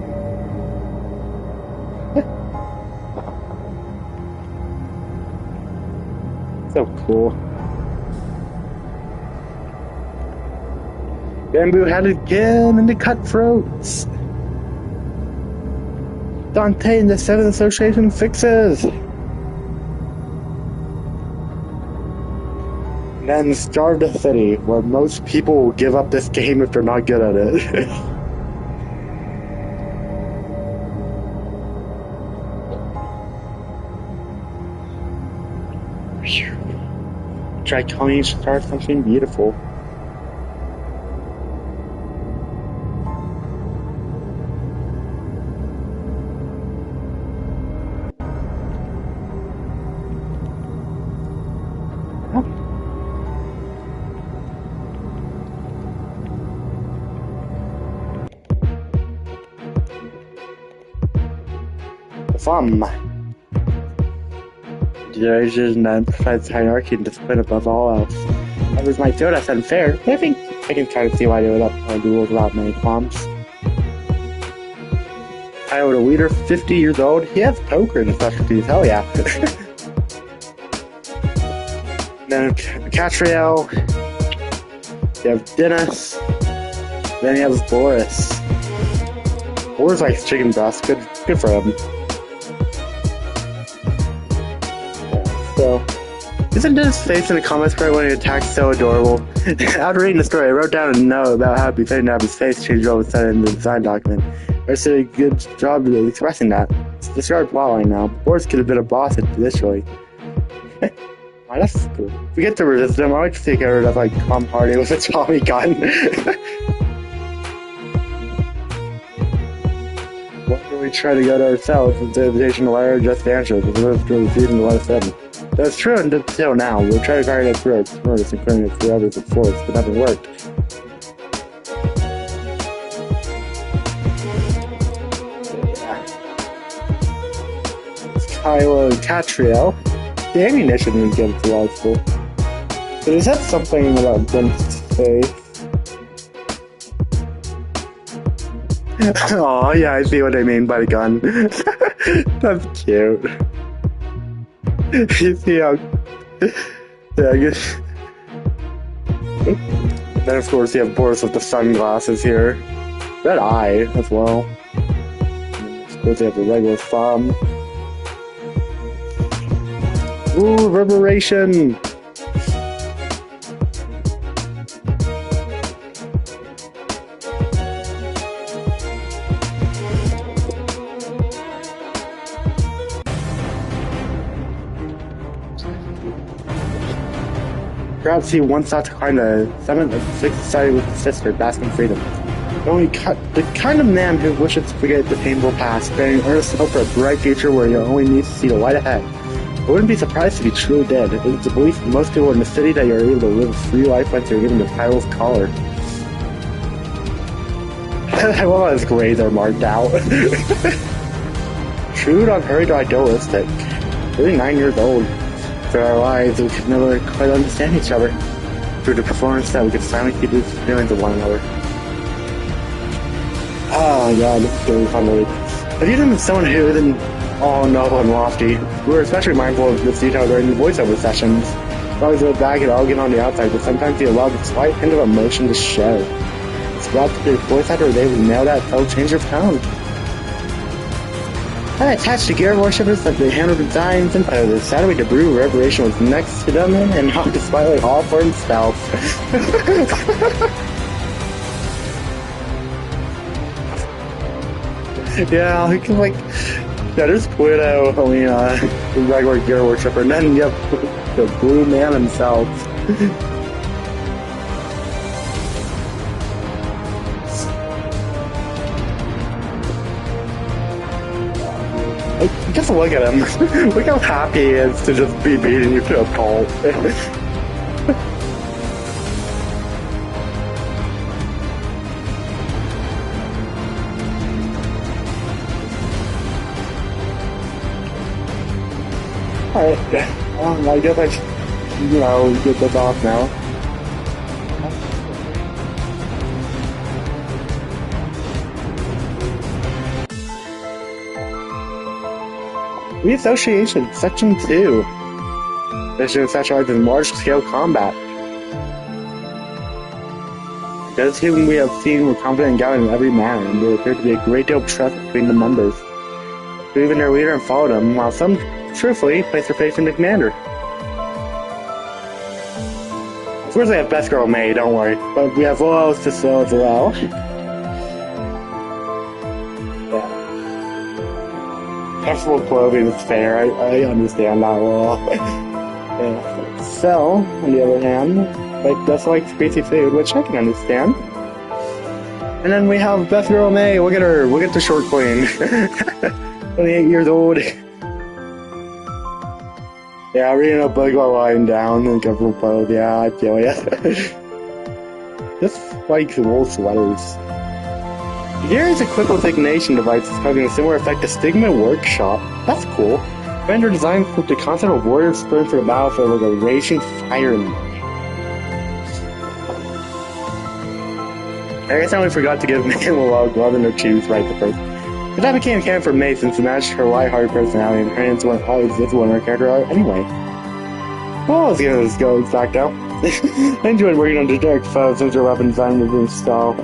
So cool. Bamboo had it again in the cutthroats. Dante and the Seventh Association fixes. And then Starve the City, where most people will give up this game if they're not good at it. Try calling you start something beautiful. Fun. Generation and provides hierarchy and discipline above all else. Others might feel that's unfair, but I think I can kind of see why they would uphold the rules without many qualms. Tyler, the leader, 50 years old, he has poker in his specialties, hell yeah. Then Catriel, you have Dennis, then you have Boris. Boris likes chicken breast, good for him. So, isn't Dennis' face in the comments right when he attacks so adorable? After reading the story, I wrote down a note about how it'd be fitting to have his face changed all of a sudden in the design document. I did a good job of expressing that. It's the start plotline now. Boris could have been a boss initially. Oh, that's cool. If we get to resist him, I like to take care of like Tom Hardy with a Tommy gun. Why don't we try to go to ourselves with the invitation to wire just answers as opposed to refusing to let us in? That's true until now. We'll try to carry that through our smartest and clearing it through others of force, but nothing worked. Kylo and Catriel. The ammunition didn't get it to law school. But is that something about Ben's face? Oh yeah, I see what I mean by the gun. That's cute. You see how? Yeah, I guess. And then of course you have Boris with the sunglasses here. Red eye as well. And of course you have the regular thumb. Ooh, reverberation! Perhaps he once thought to climb the 7th or 6th study with his sister, basking freedom. The kind of man who wishes to forget the painful past, bearing earnest hope for a bright future where he only needs to see the light ahead. I wouldn't be surprised to be truly dead. It is the belief of most people in the city that you're able to live a free life once you're given the title of scholar. I love how his grades are marked out. Shrewd, unhurried, idealistic. 39 years old. Through our lives, we could never quite understand each other. Through the performance that we could finally keep lose feelings of one another. Oh god, this is really fun to read. Have you been someone who isn't all noble and lofty? We were especially mindful of this detail during the voiceover sessions. We always look back and all get on the outside, but sometimes you allow the slight hint of emotion to show. It's about to be a voice actor they would nail that subtle change of tone. I attached to gear worshippers that they handled designs and poses. Sadly, the brew reverberation was next to them and not despite all for himself. Yeah, like, yeah, there's Pluto, Helena, the regular gear worshipper, and then you have the blue man himself. Just look at him. Look how happy he is to just be beating you to a pulp. Alright, I guess I should, get this off now. Reassociation, Section 2. Mission specializes in large-scale combat. Those whom we have seen were confident and gallant in every manner, and there appeared to be a great deal of trust between the members. They believed in their leader and followed him, while some, truthfully, placed their faith in the commander. Of course, we have Best Girl May, don't worry, but we have Loyalist as well. Comfortable clothing is fair, I understand that well. Yeah. So, on the other hand, like just like spicy food, which I can understand. And then we have Beth Girl May, look at her, look at the short queen. 28 years old. Yeah, reading a book while lying down in a comfortable pose, yeah, I feel ya. Just like wool sweaters. Here is equipped with ignition devices causing a similar effect to Stigma Workshop. That's cool. Vendor designed with the concept of warriors spurring for the battlefield with a raging fire in mind. I guess I only forgot to give May a little glove in her shoes right the first. But that became canon for May since it matched her light-hearted personality and her hands weren't always visible in her character art anyway. Well, let's give this go back down. I enjoyed working on the direct foe since her weapon design was in style.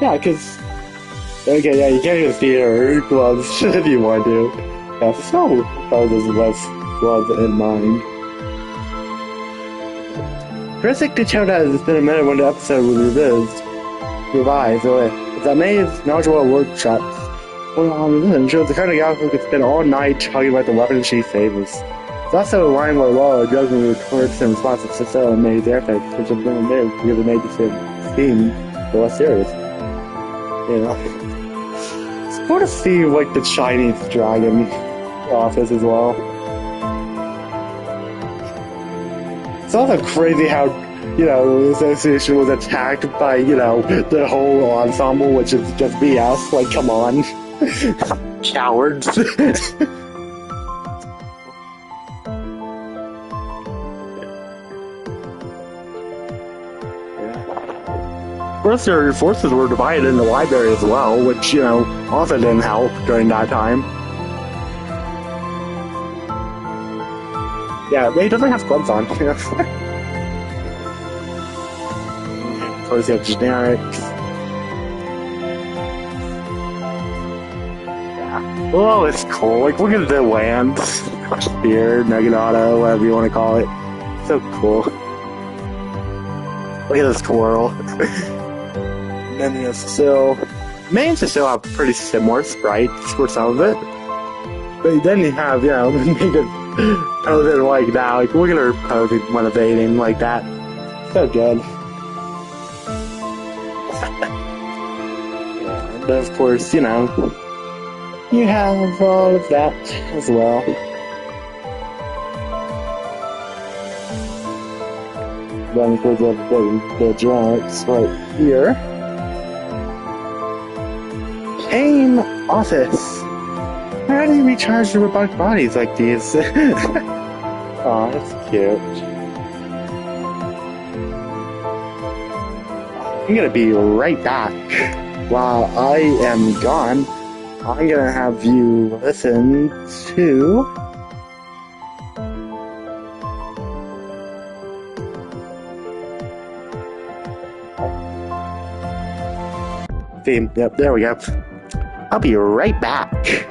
Yeah, because... Okay, yeah, you can't even see her gloves if you want to. Yeah, so there's less gloves in mind. Critic to tell that it's been a minute when the episode was revised. That May is knowledgeable at workshops. Well, shows the kind of gal who could spend all night talking about the weapons she favors. It's also a line where Law judging the clerks in response to Cicero and May's airfix, which has been there because it made the seem less serious. You know. It's cool to see like the Chinese dragon office as well. It's also crazy how, the association was attacked by, the whole ensemble, which is just BS. Like, come on. Cowards. Of course, their forces were divided in the library as well, which, also didn't help during that time. Yeah, he doesn't have gloves on. Of course, you have generics. Yeah. Oh, it's cool. Like, look at the land. Sphere, Naginata, whatever you want to call it. So cool. Look at this squirrel. And then you have Cecile. Main Cecile have pretty similar sprites for some of it. But then you have, make it posing like that. Like, look at her posing when evading like that. So good. And of course, you have all of that as well. Then of course you have the generics right here. Aim Office. How do you recharge the robotic bodies like these? Aw, that's cute. I'm gonna be right back. While I am gone, I'm gonna have you listen to theme. Yep, there we go. I'll be right back.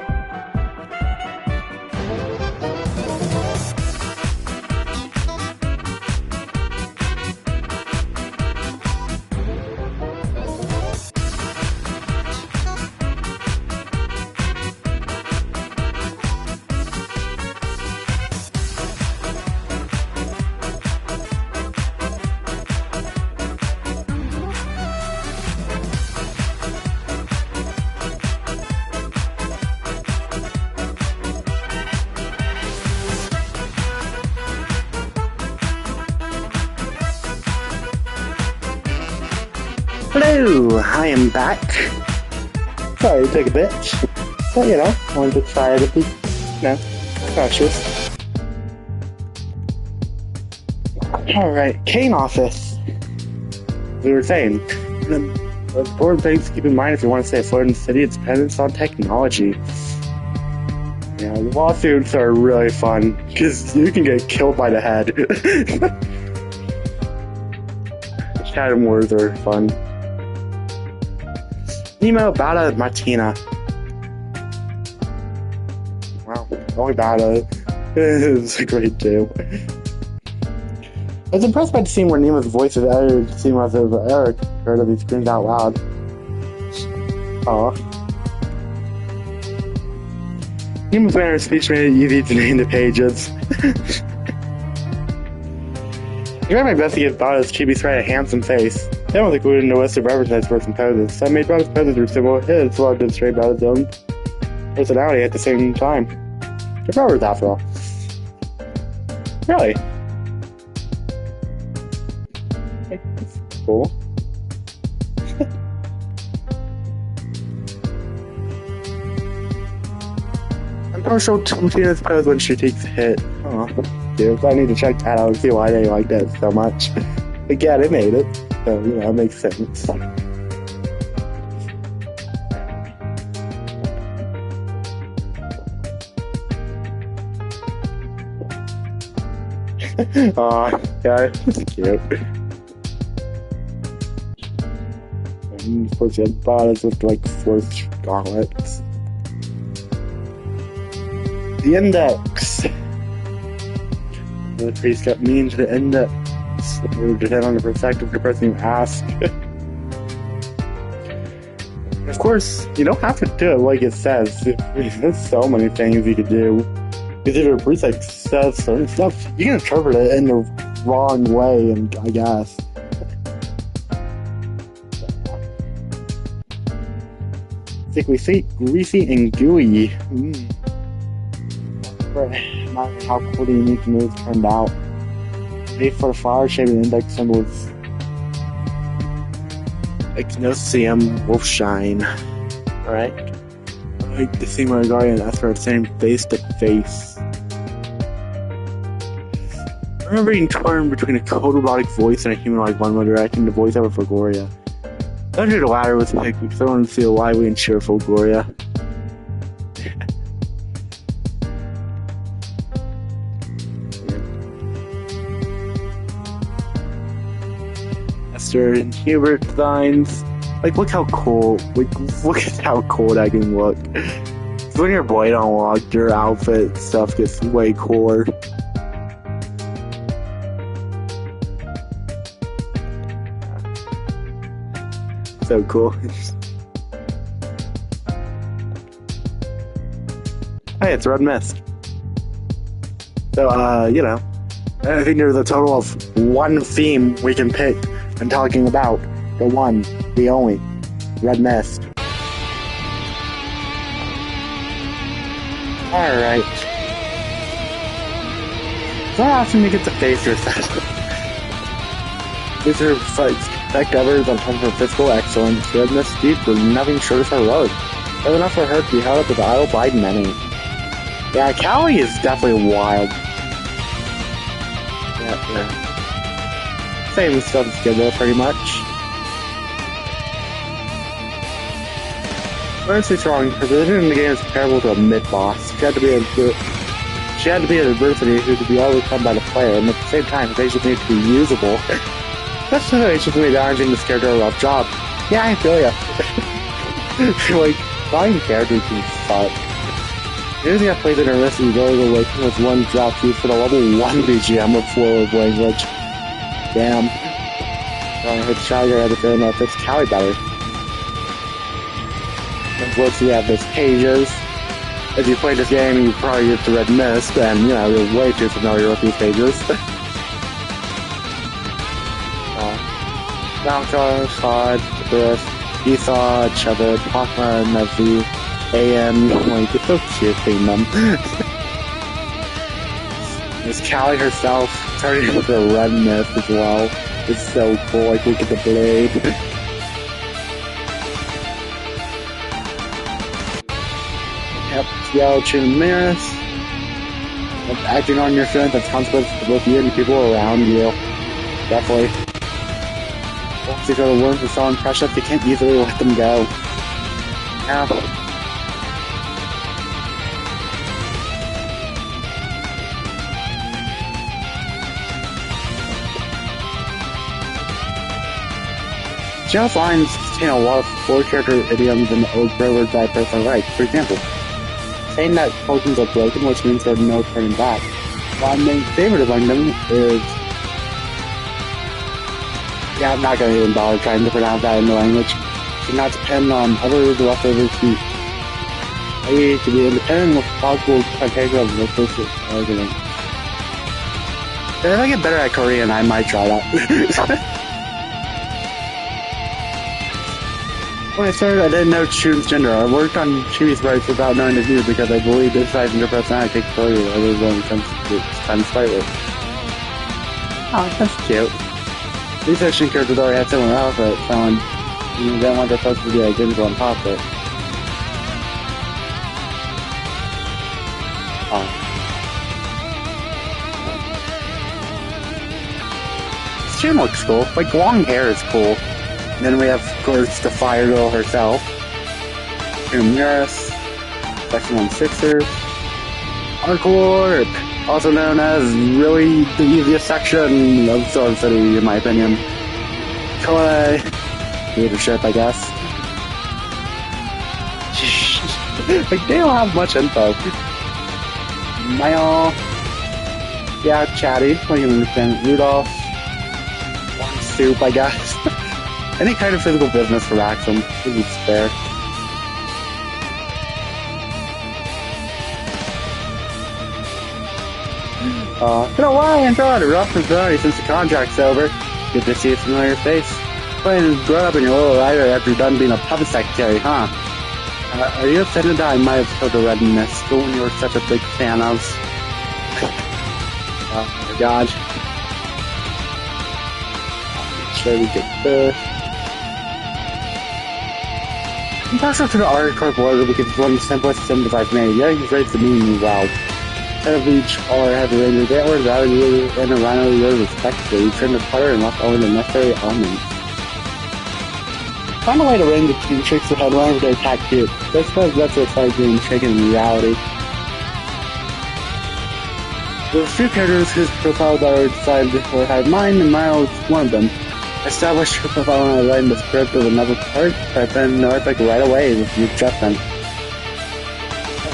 Hello, I am back. Sorry it took a bit, but I wanted to try to be, cautious. Alright, Kane Office. We were saying, the important things to keep in mind if you want to stay afloat in the city, it's dependence on technology. Yeah, the lawsuits are really fun, because you can get killed by the head. Chat wars are fun. Nemo, Bada, Martina. Wow, only Bada is great too. I was impressed by the scene where Nemo's voice is edited to seem as if Eric heard of these screams out loud. Aw. Nemo's manner of speech made it easy to name the pages. I tried my best to give Bada's chibi sprite a handsome face. That was included in the list of references for some poses, so I made Bada's poses resemble his while demonstrating Bada's own personality at the same time. They're brothers after all. Really? That's cool. I'm partial to Tina's pose when she takes a hit. Oh, dude, I need to check that out and see why they like that so much. But yeah, they made it. So, it makes sense. Aw, yeah, it's cute. And of course, you had bodies with, force gauntlets. The index. The priest got mean to the index. It would depend on the perspective of the person you ask. Of course, you don't have to do it like it says. There's so many things you could do. Because if your priest says certain stuff, you can interpret it in the wrong way, and I guess. Thickly sweet, greasy, and gooey. Not how cool the unique moves turned out. Made for the flower-shaped index symbols. Ignosium Wolfshine. Alright. I like the scene where Guardian and Esper are standing face to face. I remember being torn between a cold robotic voice and a humanoid one when directing the voiceover for Gloria. I knew the latter was picked because I wanted to see a lively and cheerful Gloria. Esther and Hubert designs. Like, look how cool. Like, look at how cool that can look. When your blade unlocked, your outfit stuff gets way cooler. So cool. Hey, it's Red Mist. So, you know, I think there's a total of one theme we can pick and talking about. The one, the only, Red Mist. Alright. It's not often you get to face yourself. These are fights. Respect others on top of her physical excellence. Red Mist deeds were nothing short of heroic. It was enough for her to be held up with the idol by many. Yeah, Callie is definitely wild. Yeah. Same stuff is good though, pretty much. Honestly strong, her position in the game is comparable to a mid-boss. She had to be an adversity who could be overcome by the player, and at the same time, they should need to be usable. That's situations may be challenging this character a rough job. Yeah, I feel ya. Like, flying characters can suck. Usually I played in a list and goes away with one drop used for the level 1 BGM of flow of language. Damn. I hit Shagger at the fair enough, it's Callie better. Of course, we have those pages. If you play this game, you probably get the Red Mist, and you know, you're way too familiar with these pages. Valkyrie, Sod, Bliss, Esau, Cheddar, Pakma, Nazi, AM, like, it's so cute seeing them. There's Callie herself, turning into a Red Mist as well. It's so cool, like, look at the blade. Yep, Yellow Chin Maris. Acting on your feelings has consequences for both you and the people around you. Definitely. Once you go to worms with someone precious, you can't easily let them go. Yeah. Jail's lines contain a lot of four-character idioms and old words I personally like. For example, saying that potions are broken, which means there's no turning back. My main favorite among them is... Yeah, I'm not going to even bother trying to pronounce that in the language. Do not depend on others leftovers to... I to be independent of possible criteria of the first argument. If I get better at Korean, I might try that. When I started, I didn't know Shun's gender. I worked on Chibi's rights without knowing his view because I believe this size and your personality takes failure other than kind of spiteful. Oh, that's cute. These action characters already have similar outfits, so you don't want their folks to be identical on top of it. Oh. Shun looks cool. Like, long hair is cool. And then we have, of course, the Fire Girl herself. Ramirez, Section 1/6er, Artbook, also known as really the easiest section of Sword City, in my opinion. Koei, leadership, I guess. Like, they don't have much info. Mayo, yeah, chatty, what do you understand? Rudolph, one soup, I guess. Any kind of physical business for Axum would be spare. Been a while, Androd. Rough and dry since the contract's over. Good to see a familiar face. Playing and grow up in your little rider after you're done being a puppet secretary, huh? Are you offended that I might have killed a Red Mist, the one you were such a big fan of? Oh my god. Make sure we get this. I'm partial to the Artbook logo because it's one of the simplest symbols I've made. Yeah, he's raised the meaning well. Instead of each all Heavy Ranger, they ordered out and a Rhino Lure respectively. We trimmed the putter and left only the necessary elements. Find a way to ring the team tricks ahead whenever they attack cubes. I suppose that's what starts being shaken in reality. There are a few characters whose profiles are decided to have mine, and Miles is one of them. I established her profile when I read the script of another part, but I found the Artbook right away with the adjustment.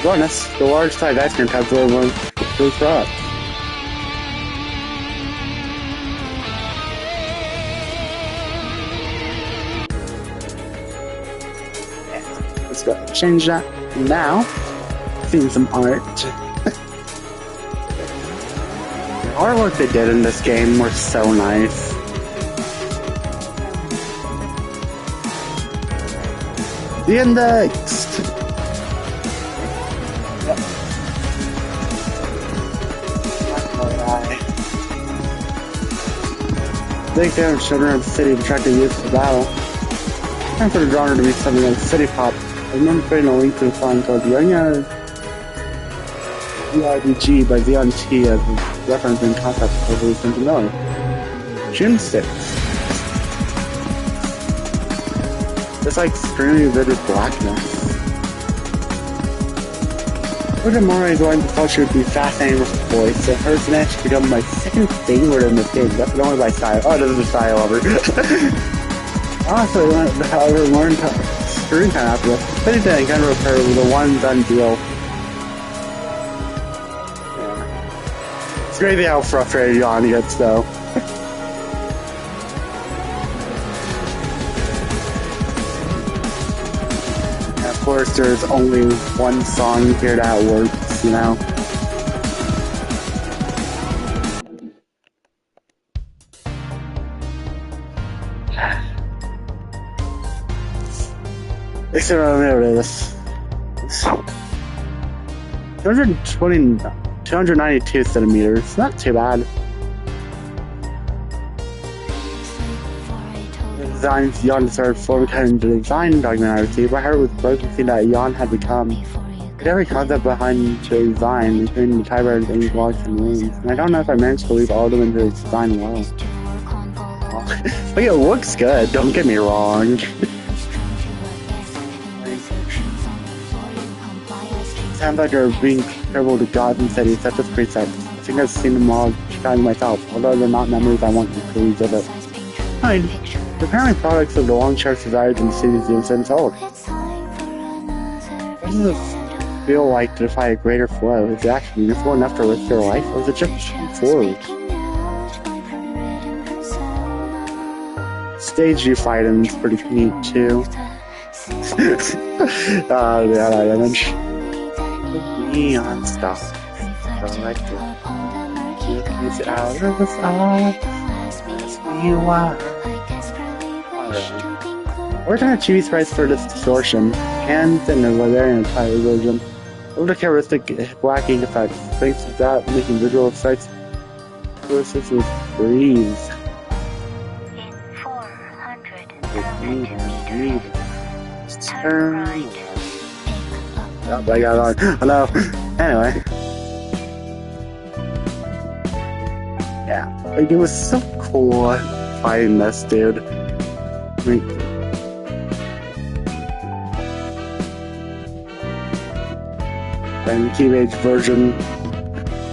Bonus, the large size ice cream tubs were one of those products. Let's go ahead and change that now. Seeing some art. The artwork they did in this game were so nice. The index! Big damn children of the city attracted youth to battle. Time for the genre to be something like city pop. I remember putting a link to a song called Ruina Artbook by VNT as a reference in concept for releasing to know. June 6th. It's like extremely vivid blackness. Roger Mori going to culture would be fascinating with the voice, so hers has actually become my second favorite in this game, definitely only by style. Oh, this is a style lover. Honestly, however, learned screen time after this. Fitting to encounter with her with a one-done deal. Yeah. It's crazy how frustrated Jan gets, though. Of course, there's only one song here that works, you know. Except remember this. 292 centimeters, not too bad. Designs Jan deserved for becoming the design document I received. My heart was broken seeing that Jan had become every concept behind the design, including the typewriters, ink blocks, and rooms. And I don't know if I managed to leave all of them into the design well. Like, it looks good, don't get me wrong. Sounds like you're being careful to Gotham City, such as presets. I think I've seen them all trying myself, although they're not memories I want to revisit. Fine. Preparing products of the long-cherished desires in the cities you've been told. What does it feel like to defy a greater flow? Is it actually useful enough to risk your life, or is it just forward? Stage you fight in is pretty neat too. Yeah, that image. Neon stuff. Selected. It's out of us all. As we walk. We're gonna choose price for this distortion. Hands and a Valerian type version. Over the characteristic blacking effects. Thanks to that, making visual effects versus with breeze. Turn. Oh, I got it on. Hello. Anyway. Yeah. Like, it was so cool fighting this dude. And the teenage version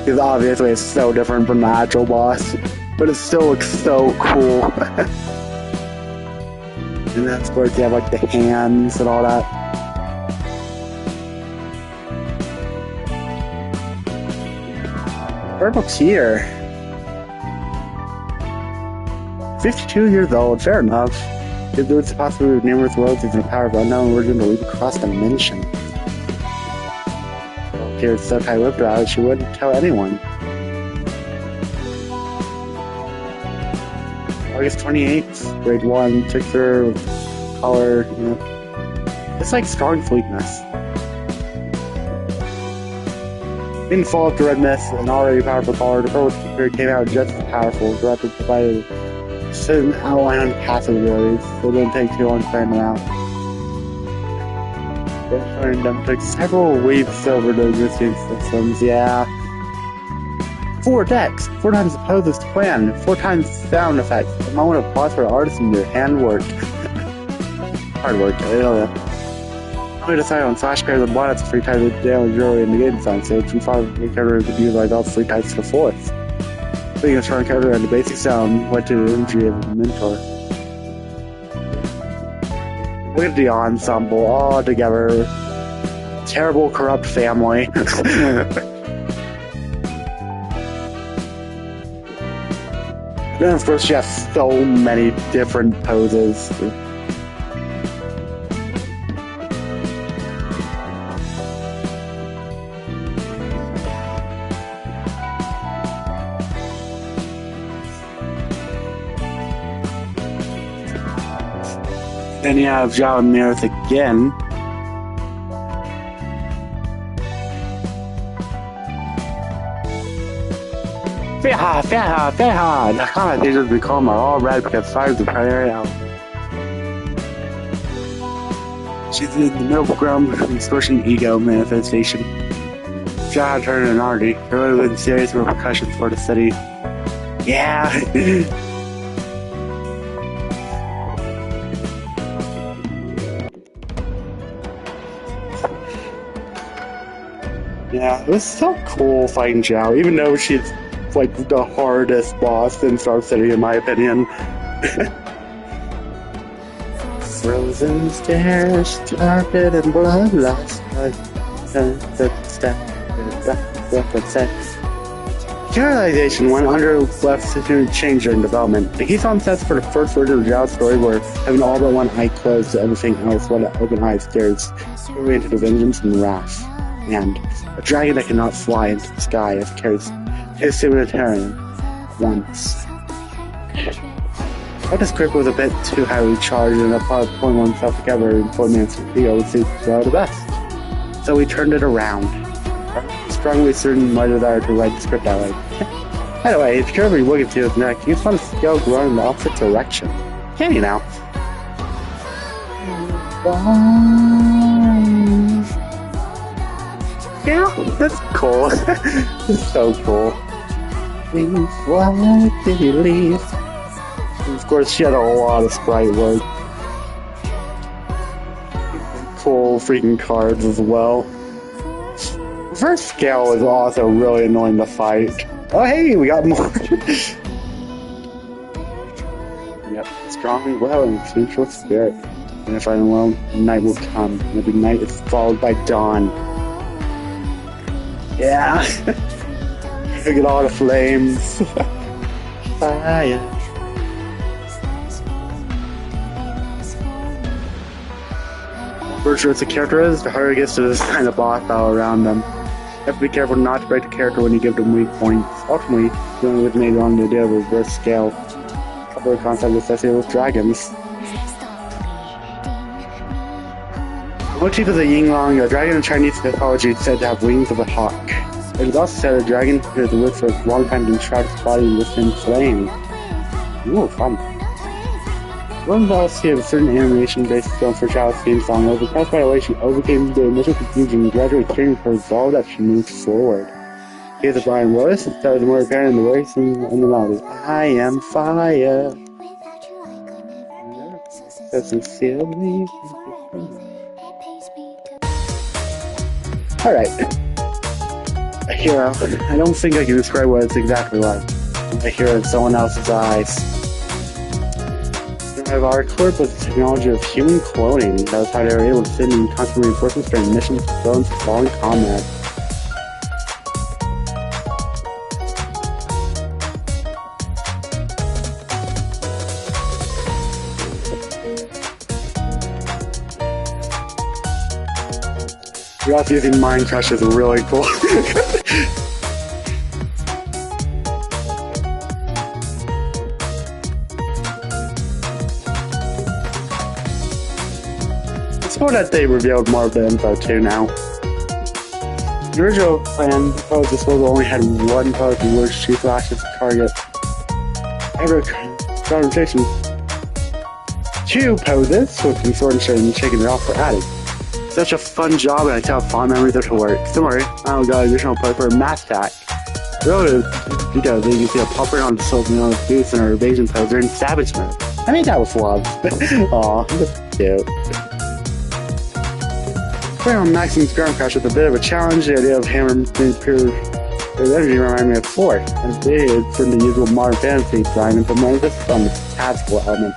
is obviously it's so different from the actual boss, but it still looks so cool. And that's where you have like the hands and all that. Artbook's here. 52 years old, fair enough. If there was a possibility of numerous worlds using the power of unknown origin to leap across dimension. Appeared so tight-lipped about it, she wouldn't tell anyone. August 28th, grade 1, picture with color, you know. It's like strong sweetness. Being full of redness and already powerful color, the purple period came out just as powerful. The rapid provided certain outline on passive abilities, so it didn't take too long to find them out. Learning them took several weeks over the existing systems, yeah. 4 decks, 4 times the poses to plan, 4 times sound effects, a moment of pause for the artist and their handwork. hard work. We decided on Slash pairs of bonnets for 3 times the damage early in the game design stage. We thought the character could utilize all 3 types to the 4th. Being a strong character and the basic sound went to the imagery of a mentor. Look at the ensemble all together. Terrible, corrupt family. Then, of course, she has so many different poses. Then you have Zhao and Mirth again. Feha! The connotations we call them are all red because fire is the primary element. She's in the middle ground distortion ego manifestation. Zhao had turned an arty. There would have been serious repercussions for the city. Yeah! Yeah, it was so cool fighting Zhao, even though she's like the hardest boss in Star City, in my opinion. Frozen stairs, carpet and bloodlust. Characterization went under left to change during development. The key song sets for the first version of Zhao's story were having all but one eye closed to everything else while the open eye stares into the vengeance and wrath. And a dragon that cannot fly into the sky as carries his humanitarian once. But the script was a bit too highly charged and upon pulling oneself together in 4 minutes to feel would suit the best. So we turned it around. Strongly certain my desire to write the script that way. Anyway, if you're ever looking to his neck, you just want to scale going in the opposite direction. Can you now? Yeah, that's cool. It's so cool. Why did he leave? And of course, she had a lot of sprite work. Cool freaking cards as well. First scale is also really annoying to fight. Oh hey, we got more. Yep, strong and well and neutral spirit. And if I'm alone, night will come. And every night is followed by dawn. Yeah. Look at all the flames. Fire. The virtuous a character is, the harder it gets to design a boss battle around them. You have to be careful not to break the character when you give them weak points. Ultimately, the only with made on the idea of a reverse scale. Other concept associated with dragons. The motif of the Yinglong, a dragon in Chinese mythology is said to have wings of a hawk. It is also said a dragon appears to live for a long time to shroud its body within flame. Ooh, fun. One policy of a certain animation-based film for Zhao's theme song was impressed by the way she overcame the initial confusion and gradually training her resolve that she moved forward. Here's a Brian Willis, that was more apparent in the way singing and the melody. I am fire. So sincerely. Alright. A hero. I don't think I can describe what it's exactly like. A hero in someone else's eyes. Our corp was the technology of human cloning. That was how they were able to send in constant reinforcements during missions to drones falling combat. Rough using Mind Crush is really cool. It's cool that they revealed more of the info too now. The original plan proposed this world only had one pose in which she flashes the target. Every conversation, 2 poses, flipping sword and shirt and shaking it off were added. Such a fun job, and I tell fond memories of her work. Don't worry, I don't got additional play for a mass attack. Really, because you can see a popper on the soul on the boots and her evasion pose are in savage mode. I made that with love. Aww. cute. Playing on Maximum's Ground Crash was a bit of a challenge. The idea of hammer pure energy reminded me of 4, and big from the usual modern fantasy design and promoted this on the tactical element.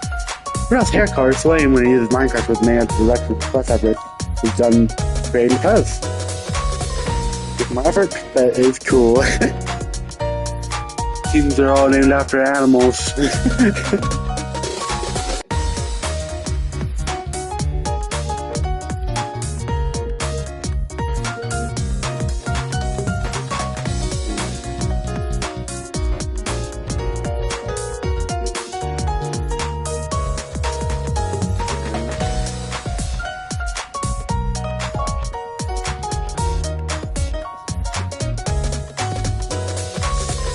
Ruina's hair color swaying when he uses Minecraft with man to direct with plus effort is done creating pose. With my effort, that is cool. Seems they're all named after animals.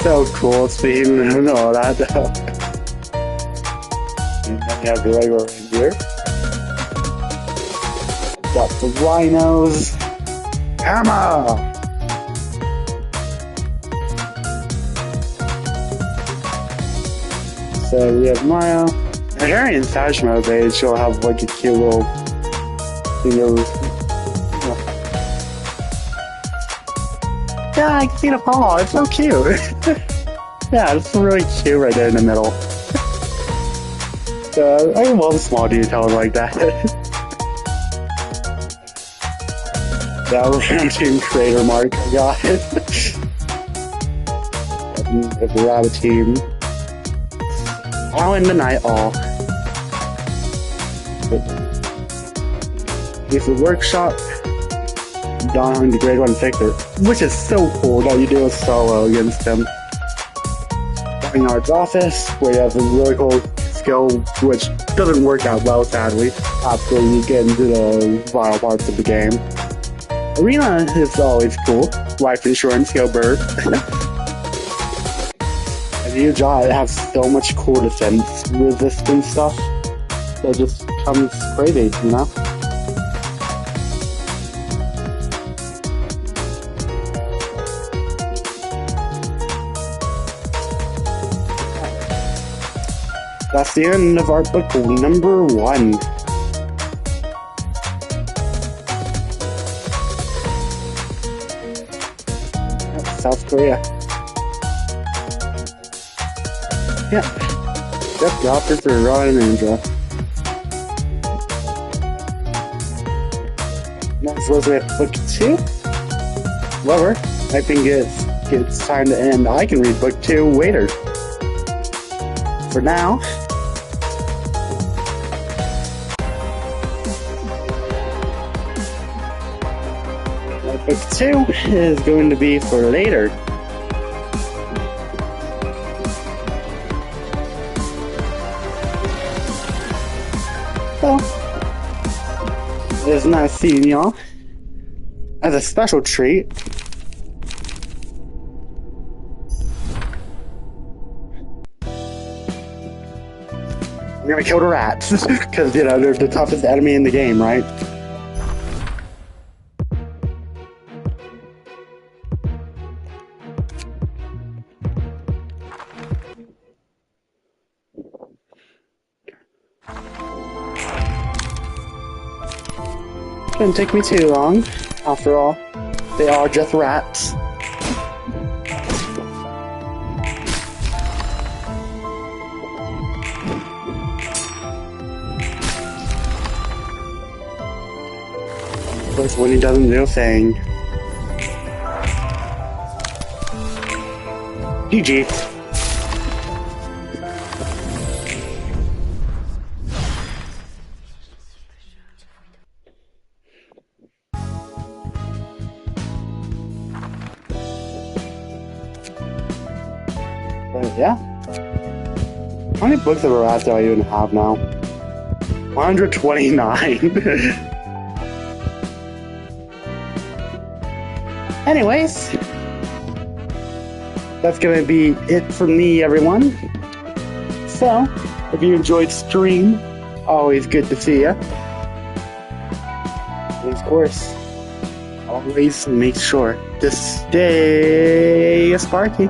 So cool seeing all that though. And then you have the Lego reindeer. Got the rhinos. Hammer! So we have Mario. And during in fashion mode page, she'll have like a cute little thing of. Yeah, I can see the paw. It's so cute. Yeah, it's really cute right there in the middle. I love small details like that. That was Team Creator Mark. I got it. The rabbit team. All in the night, all. It's a workshop. Don the Grade 1 Victor, which is so cool that you do a solo against them. Ruina Art's office, where you have a really cool skill, which doesn't work out well, sadly, after you get into the vile parts of the game. Arena is always cool. Life insurance, go bird. And you have so much cool defense resistance stuff that just comes crazy, you know? That's the end of Artbook number 1. South Korea. Yeah. Yep, the authors are Ruina and Andra. Next was we have book 2. However, I think it's time to end. I can read book 2 later. For now. Book 2 is going to be for later. So, it's nice seeing y'all. As a special treat, I'm gonna kill the rats, because, you know, they're the toughest enemy in the game, right? Shouldn't take me too long. After all, they are just rats. Of course, when he doesn't do a thing. GG. But yeah. How many books of a rat do I even have now? 129. Anyways, that's gonna be it for me, everyone. So, if you enjoyed stream, always good to see ya. And of course, always make sure to stay Sparky.